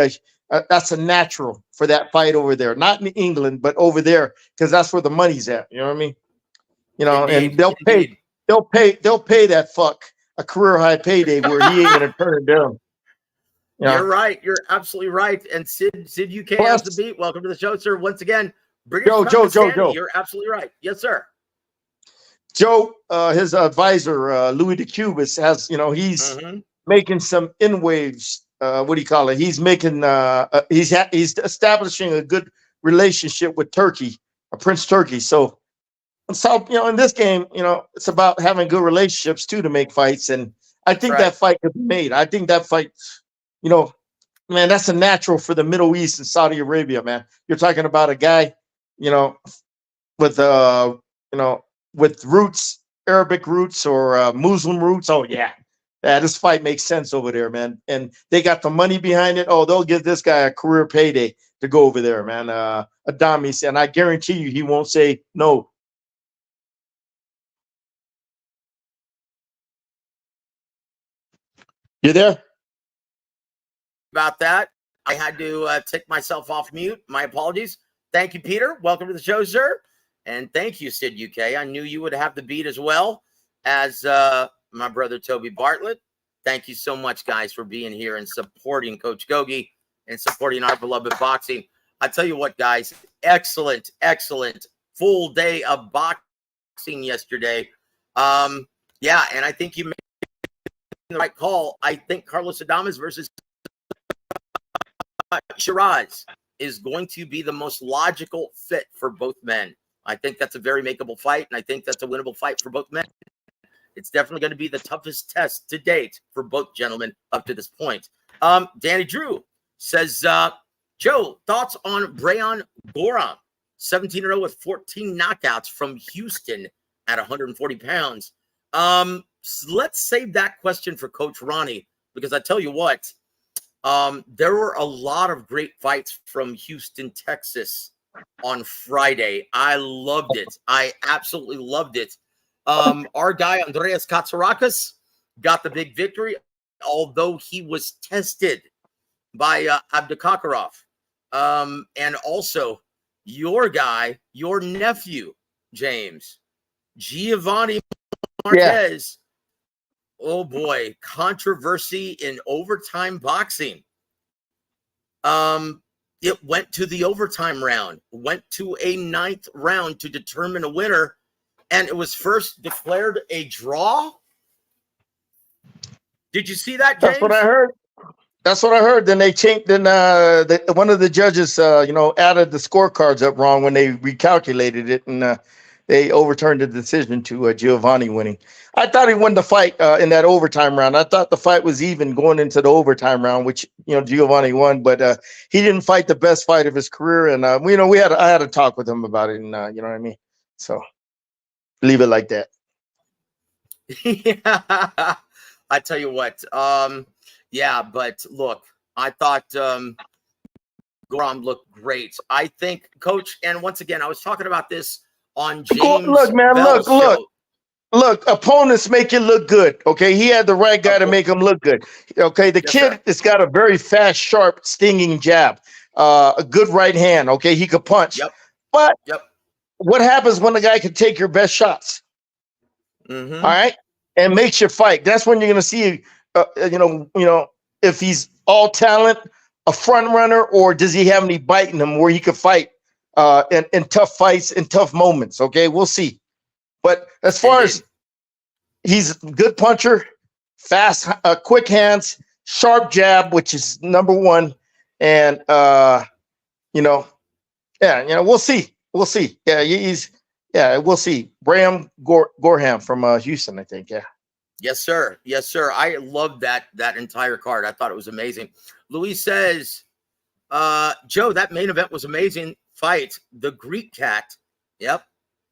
that's a natural for that fight over there, not in England, but over there because that's where the money's at. You know what I mean? You know, Indeed. and they'll pay that fuck a career high payday where he ain't gonna turn it down. You're right. You're absolutely right. And Sid UK has the beat. Welcome to the show, sir. Once again, Joe. You're absolutely right. Yes, sir. Joe, his advisor, Louis de Cubas, has, he's making some inwaves. What do you call it? He's making, he's establishing a good relationship with Turkey, Prince Turkey. So, in this game, it's about having good relationships too to make fights. And I think that fight could be made. I think that fight, man, that's a natural for the Middle East and Saudi Arabia, man. You're talking about a guy, with roots, Arabic roots or Muslim roots. Oh yeah, this fight makes sense over there, man. And they got the money behind it. Oh, they'll give this guy a career payday to go over there, man. Adames, and I guarantee you, he won't say no. You there? About that, I had to take myself off mute. My apologies. Thank you, Peter. Welcome to the show, sir. And thank you, Sid UK. I knew you would have the beat as well as my brother, Toby Bartlett. Thank you so much, guys, for being here and supporting Coach Gogi and supporting our beloved boxing. I tell you what, guys, excellent full day of boxing yesterday. And I think you made the right call. I think Carlos Adames versus Shiraz is going to be the most logical fit for both men. I think that's a very makeable fight, and I think that's a winnable fight for both men. It's definitely going to be the toughest test to date for both gentlemen up to this point. Danny Drew says, Joe, thoughts on Brayan Goram, 17-0 with 14 knockouts from Houston at 140 pounds. Let's save that question for Coach Ronnie, because I tell you what, there were a lot of great fights from Houston, Texas on Friday. I loved it. I absolutely loved it. Our guy, Andreas Katsourakis, got the big victory, although he was tested by Abdukakarov. And also your guy, your nephew, James, Giovanni Marquez. Yeah. Oh boy, controversy in overtime boxing. It went to the overtime round, went to a 9th round to determine a winner, and it was first declared a draw. Did you see that, James? That's what I heard. Then they changed. Then one of the judges, added the scorecards up wrong when they recalculated it, and they overturned the decision to Giovanni winning. I thought he won the fight in that overtime round. I thought the fight was even going into the overtime round, which Giovanni won, but he didn't fight the best fight of his career. And I had a talk with him about it, and you know what I mean. So leave it like that. Yeah, I tell you what. Yeah, but look, I thought Goram looked great. I think, Coach, and once again, I was talking about this on James Look, man, Bell's show. Look, opponents make you look good. Okay, he had the right guy to make him look good. Okay, the kid has got a very fast, sharp, stinging jab, a good right hand. Okay, he could punch. Yep. But what happens when the guy can take your best shots? Mm-hmm. All right, and makes you fight. That's when you're going to see, if he's all talent, a front runner, or does he have any bite in him where he could fight in tough fights, in tough moments. Okay, we'll see. But as far as he's a good puncher, fast, quick hands, sharp jab, which is number one, and we'll see. We'll see. Yeah, we'll see. Bram Gorham from Houston, I think. Yeah. Yes, sir. Yes, sir. I loved that entire card. I thought it was amazing. Luis says, Joe, that main event was amazing fight. The Greek cat. Yep.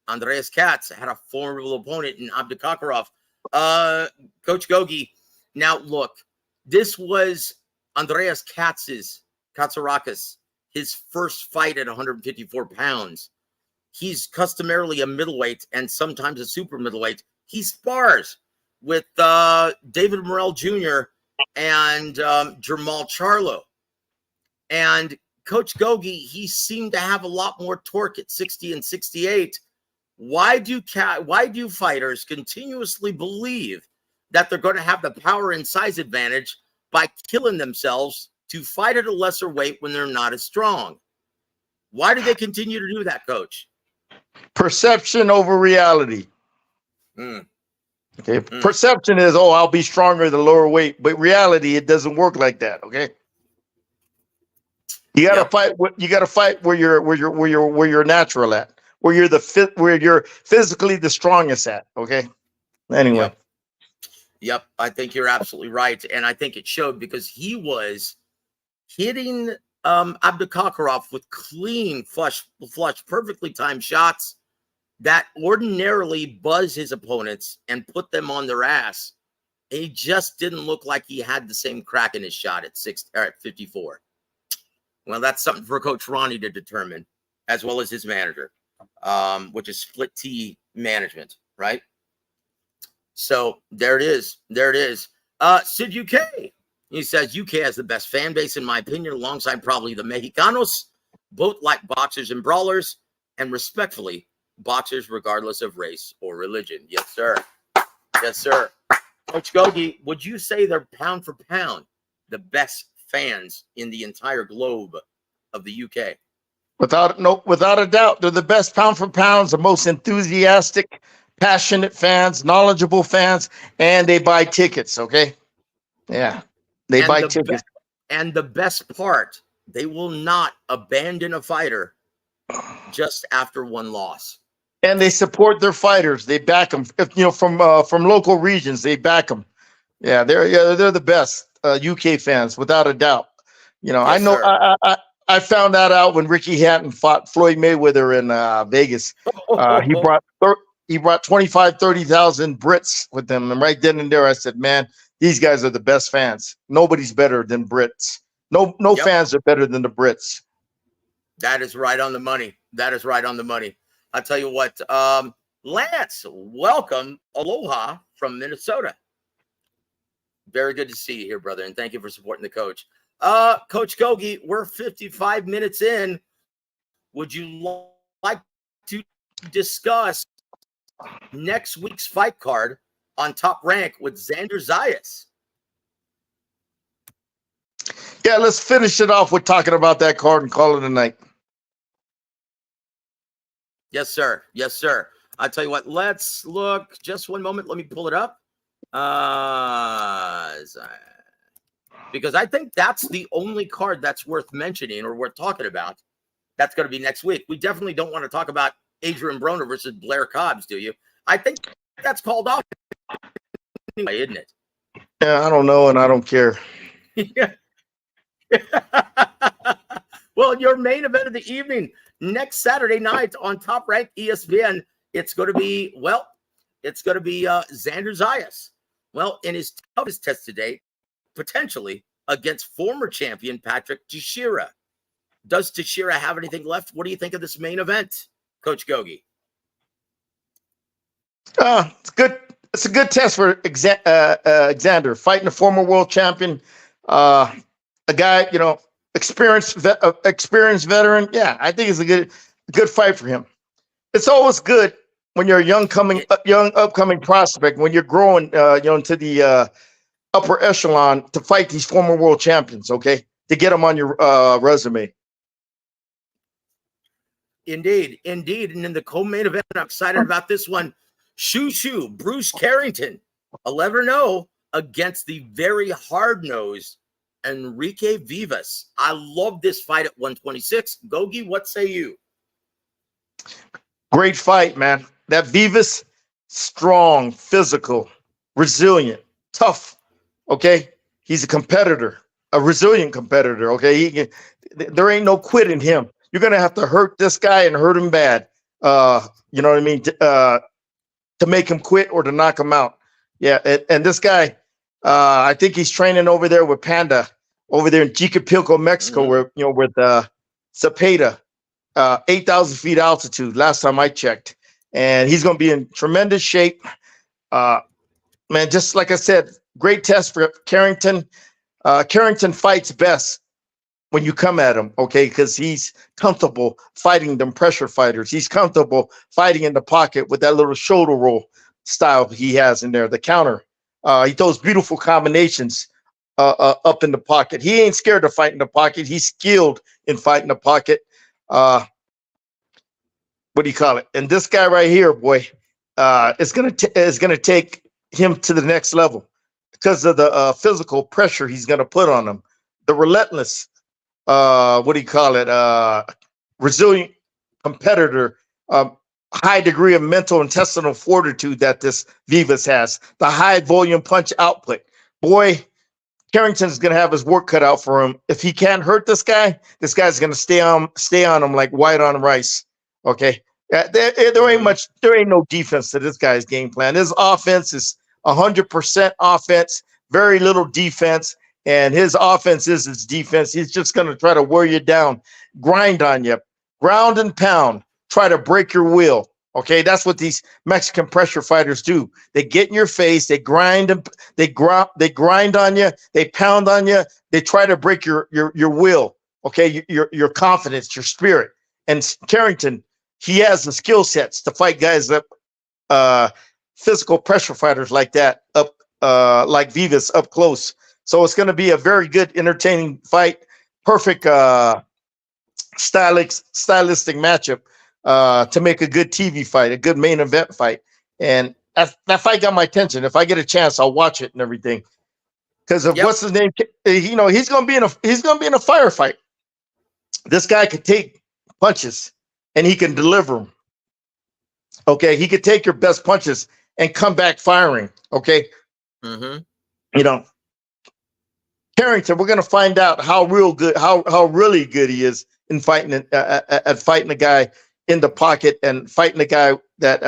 Andreas Katz had a formidable opponent in Abdukakarov. Coach GOGUE. Now, look, this was Andreas Katsarakis, his first fight at 154 pounds. He's customarily a middleweight and sometimes a super middleweight. He spars with David Morrell Jr. and Jermall Charlo. And Coach GOGUE, he seemed to have a lot more torque at 60 and 68. Why do fighters continuously believe that they're going to have the power and size advantage by killing themselves to fight at a lesser weight when they're not as strong? Why do they continue to do that, Coach? Perception over reality. Okay. Perception is, I'll be stronger at the lower weight, but reality, it doesn't work like that. Okay. You got to fight. You got to fight where you're natural at, where you're physically the strongest at. Okay. Anyway. Yep. I think you're absolutely right, and I think it showed because he was hitting Abdukakarov with clean, flush, perfectly timed shots that ordinarily buzz his opponents and put them on their ass. He just didn't look like he had the same crack in his shot at 54. Well, that's something for Coach Ronnie to determine, as well as his manager, which is Split T Management, right? So there it is. There it is. Sid UK. He says, UK has the best fan base, in my opinion, alongside probably the Mexicanos. Both like boxers and brawlers, and respectfully, boxers regardless of race or religion. Yes, sir. Yes, sir. Coach GOGUE, would you say they're pound for pound the best fans in the entire globe of the UK? Without a doubt, they're the best pound for pounds, the most enthusiastic, passionate fans, knowledgeable fans, and they buy tickets. Okay, yeah, they buy tickets. And the best part, they will not abandon a fighter just after one loss. And they support their fighters. They back them. From local regions, they back them. Yeah, they're the best UK fans, without a doubt. Yes, I know. I found that out when Ricky Hatton fought Floyd Mayweather in Vegas. He brought 30,000 Brits with him, and right then and there, I said, "Man, these guys are the best fans. Nobody's better than Brits. No fans are better than the Brits." That is right on the money. That is right on the money. I'll tell you what, Lance, welcome, aloha from Minnesota. Very good to see you here, brother, and thank you for supporting the coach. Coach GOGUE, we're 55 minutes in. Would you like to discuss next week's fight card on Top Rank with Xander Zayas? Yeah, let's finish it off with talking about that card and call it a night. Yes, sir. Yes, sir. I'll tell you what, let's look. Just one moment. Let me pull it up. Because I think that's the only card that's worth mentioning or worth talking about. That's going to be next week. We definitely don't want to talk about Adrian Broner versus Blair Cobbs, do you? I think that's called off anyway, isn't it? Yeah, I don't know, and I don't care. Yeah. Well, your main event of the evening next Saturday night on Top Rank ESPN, it's going to be Xander Zayas. Well, in his toughest test today, potentially against former champion Patrick Teixeira. Does Teixeira have anything left? What do you think of this main event, Coach GOGUE? It's good. It's a good test for Xander, fighting a former world champion, a guy, experienced veteran. Yeah, I think it's a good fight for him. It's always good when you're a young upcoming prospect, when you're growing, into the upper echelon, to fight these former world champions. Okay, to get them on your resume. Indeed. And in the co-main event, I'm excited about this one. Shoo Bruce Carrington, 11-0 against the very hard-nosed Enrique Vivas. I love this fight at 126. GOGUE, what say you? Great fight, man. That Vivas, strong, physical, resilient, tough. Okay, he's a competitor, a resilient competitor. Okay, there ain't no quit in him. You're gonna have to hurt this guy and hurt him bad. You know what I mean? To make him quit or to knock him out. Yeah, and this guy, I think he's training over there with Panda, over there in Jicapilco, Mexico, where with Cepeda, 8,000 feet altitude. Last time I checked, and he's going to be in tremendous shape. Man, just like I said, great test for Carrington. Carrington fights best when you come at him, okay, because he's comfortable fighting them pressure fighters. He's comfortable fighting in the pocket with that little shoulder roll style he has in there, the counter. He throws beautiful combinations up in the pocket. He ain't scared to fight in the pocket. He's skilled in fighting the pocket. What do you call it? And this guy right here, boy, is gonna take him to the next level because of the physical pressure he's gonna put on him, the relentless. What do you call it? Resilient competitor, high degree of mental intestinal fortitude that this Vivas has, the high volume punch output. Boy, Carrington's going to have his work cut out for him. If he can't hurt this guy's going to stay on him like white on rice. Okay. There ain't no defense to this guy's game plan. His offense is 100% offense, very little defense. And his offense is his defense. He's just going to try to wear you down, grind on you, ground and pound, try to break your will. Okay, that's what these Mexican pressure fighters do. They get in your face, they grind on you, they pound on you, they try to break your will. Okay, your confidence, your spirit. And Carrington, he has the skill sets to fight guys up, physical pressure fighters like that, up like Vivas up close. So it's going to be a very good, entertaining fight. Perfect stylistic matchup to make a good TV fight, a good main event fight. And that fight got my attention. If I get a chance, I'll watch it and everything. Because of what's his name, he's going to be in a firefight. This guy could take punches and he can deliver them. Okay, he could take your best punches and come back firing. Okay, Carrington, we're going to find out how really good he is in fighting at fighting a guy in the pocket and fighting a guy that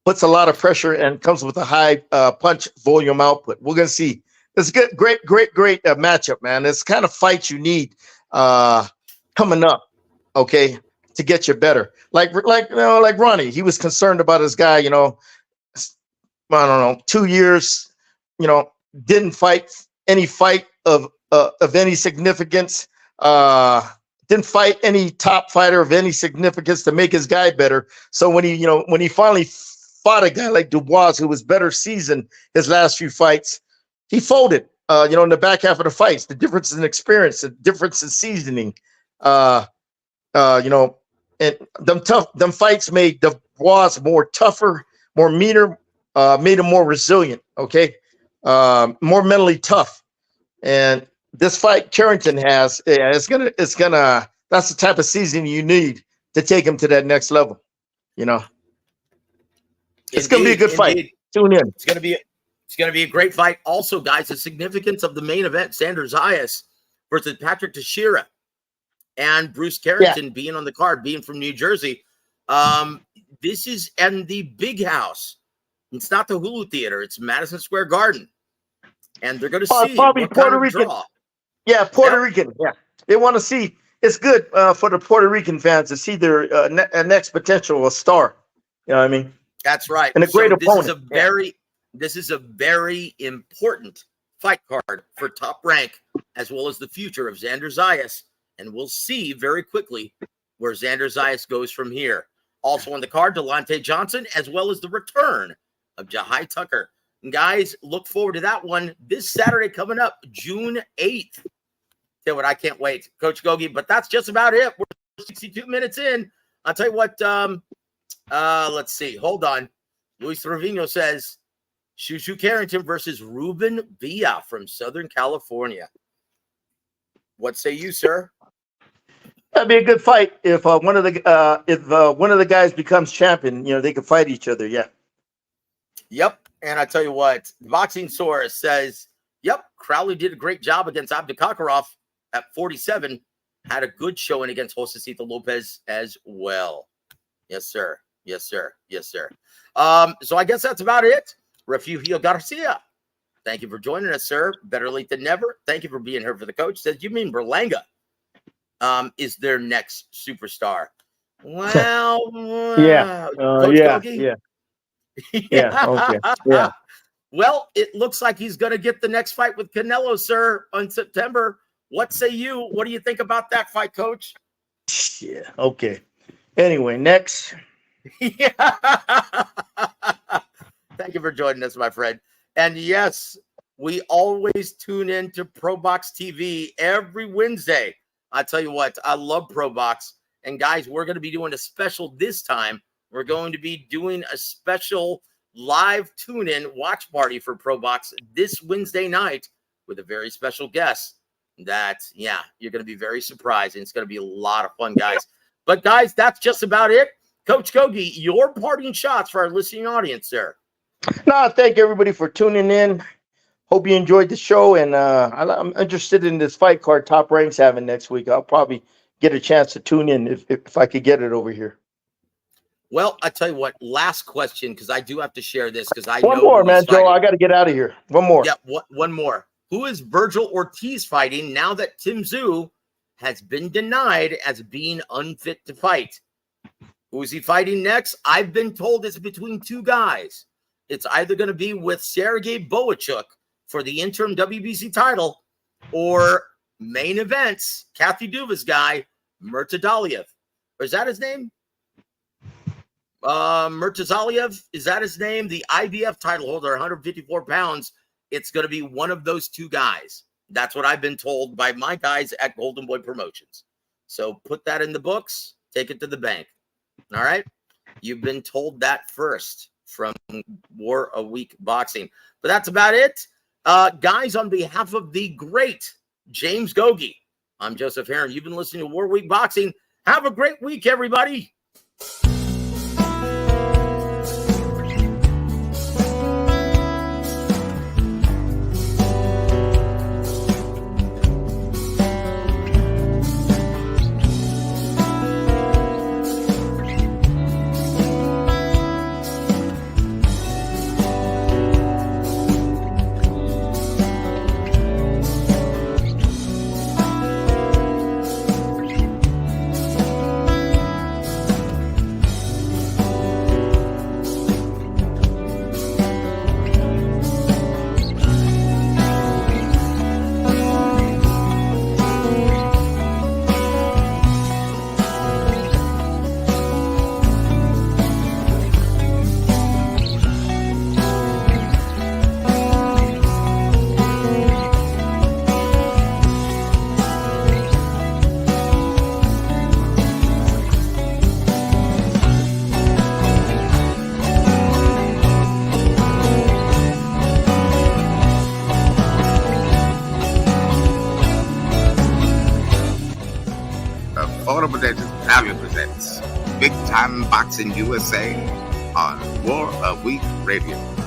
puts a lot of pressure and comes with a high punch volume output. We're going to see. It's a good, great matchup, man. It's the kind of fight you need coming up, okay, to get you better. Like Ronnie, he was concerned about his guy. I don't know, 2 years, didn't fight any fight of any significance. Didn't fight any top fighter of any significance to make his guy better. So when he finally fought a guy like Du who was better seasoned his last few fights, he folded. In the back half of the fights, the difference in experience, the difference in seasoning. And them fights made Du more tougher, more meaner, made him more resilient. Okay. More mentally tough. And this fight Carrington has, that's the type of seasoning you need to take him to that next level. You know, it's going to be a good fight. Tune in. It's going to be a great fight. Also, guys, the significance of the main event: Xander Zayas versus Patrick Teixeira, and Bruce Carrington being on the card, being from New Jersey. This is in the Big House. It's not the Hulu Theater. It's Madison Square Garden, and they're going to see probably what Puerto kind of Rican. draw. Yeah, Puerto Rican. Yeah, they want to see. It's good for the Puerto Rican fans to see their next potential star. You know what I mean? That's right. And a great opponent. This is a very important fight card for Top Rank, as well as the future of Xander Zayas. And we'll see very quickly where Xander Zayas goes from here. Also on the card, Deontay Johnson, as well as the return of Jahai Tucker. And guys, look forward to that one this Saturday coming up, June 8th. Tell you what, I can't wait, Coach GOGUE. But that's just about it. We're 62 minutes in. I'll tell you what, let's see. Hold on. Luis Trevino says, Shushu Carrington versus Ruben Villa from Southern California. What say you, sir? That'd be a good fight if one of the guys becomes champion. You know, they could fight each other. Yeah. Yep. And I tell you what, Boxing Source says, yep, Crowley did a great job against Abdukakarov at 47. Had a good showing against Josecito Lopez as well. Yes, sir. Yes, sir. Yes, sir. So I guess that's about it. Refugio Garcia, thank you for joining us, sir. Better late than never. Thank you for being here for the coach. Says, you mean Berlanga is their next superstar? Well, yeah. Yeah. Yeah. Okay. Yeah. Well, it looks like he's going to get the next fight with Canelo, sir, on September. What say you? What do you think about that fight, Coach? Yeah. Okay. Anyway, next. Yeah. Thank you for joining us, my friend. And yes, we always tune in to ProBox TV every Wednesday. I tell you what, I love ProBox. And guys, we're going to be doing a special this time. We're going to be doing a special live tune-in watch party for ProBox this Wednesday night with a very special guest that, yeah, you're going to be very surprised. And it's going to be a lot of fun, guys. But, guys, that's just about it. Coach GOGUE, your parting shots for our listening audience, sir. No, thank everybody for tuning in. Hope you enjoyed the show. And I'm interested in this fight card Top Rank's having next week. I'll probably get a chance to tune in if I could get it over here. Well, I tell you what, last question, because I do have to share this, because I One know more, man, fighting. Joe. I got to get out of here. One more. Yeah, one more. Who is Virgil Ortiz fighting now that Tim Tszyu has been denied as being unfit to fight? Who is he fighting next? I've been told it's between two guys. It's either going to be with Sergey Boachuk for the interim WBC title or main events, Kathy Duva's guy, Murtadaliev. Or is that his name? Murtazaliev, is that his name? The IBF title holder, 154 pounds. It's going to be one of those two guys. That's what I've been told by my guys at Golden Boy Promotions. So put that in the books. Take it to the bank. All right? You've been told that first from War a Week Boxing. But that's about it. Guys, on behalf of the great James GOGUE, I'm Joseph Heron. You've been listening to War Week Boxing. Have a great week, everybody. W.A.W presents Big Time Boxing USA on War of Week Radio.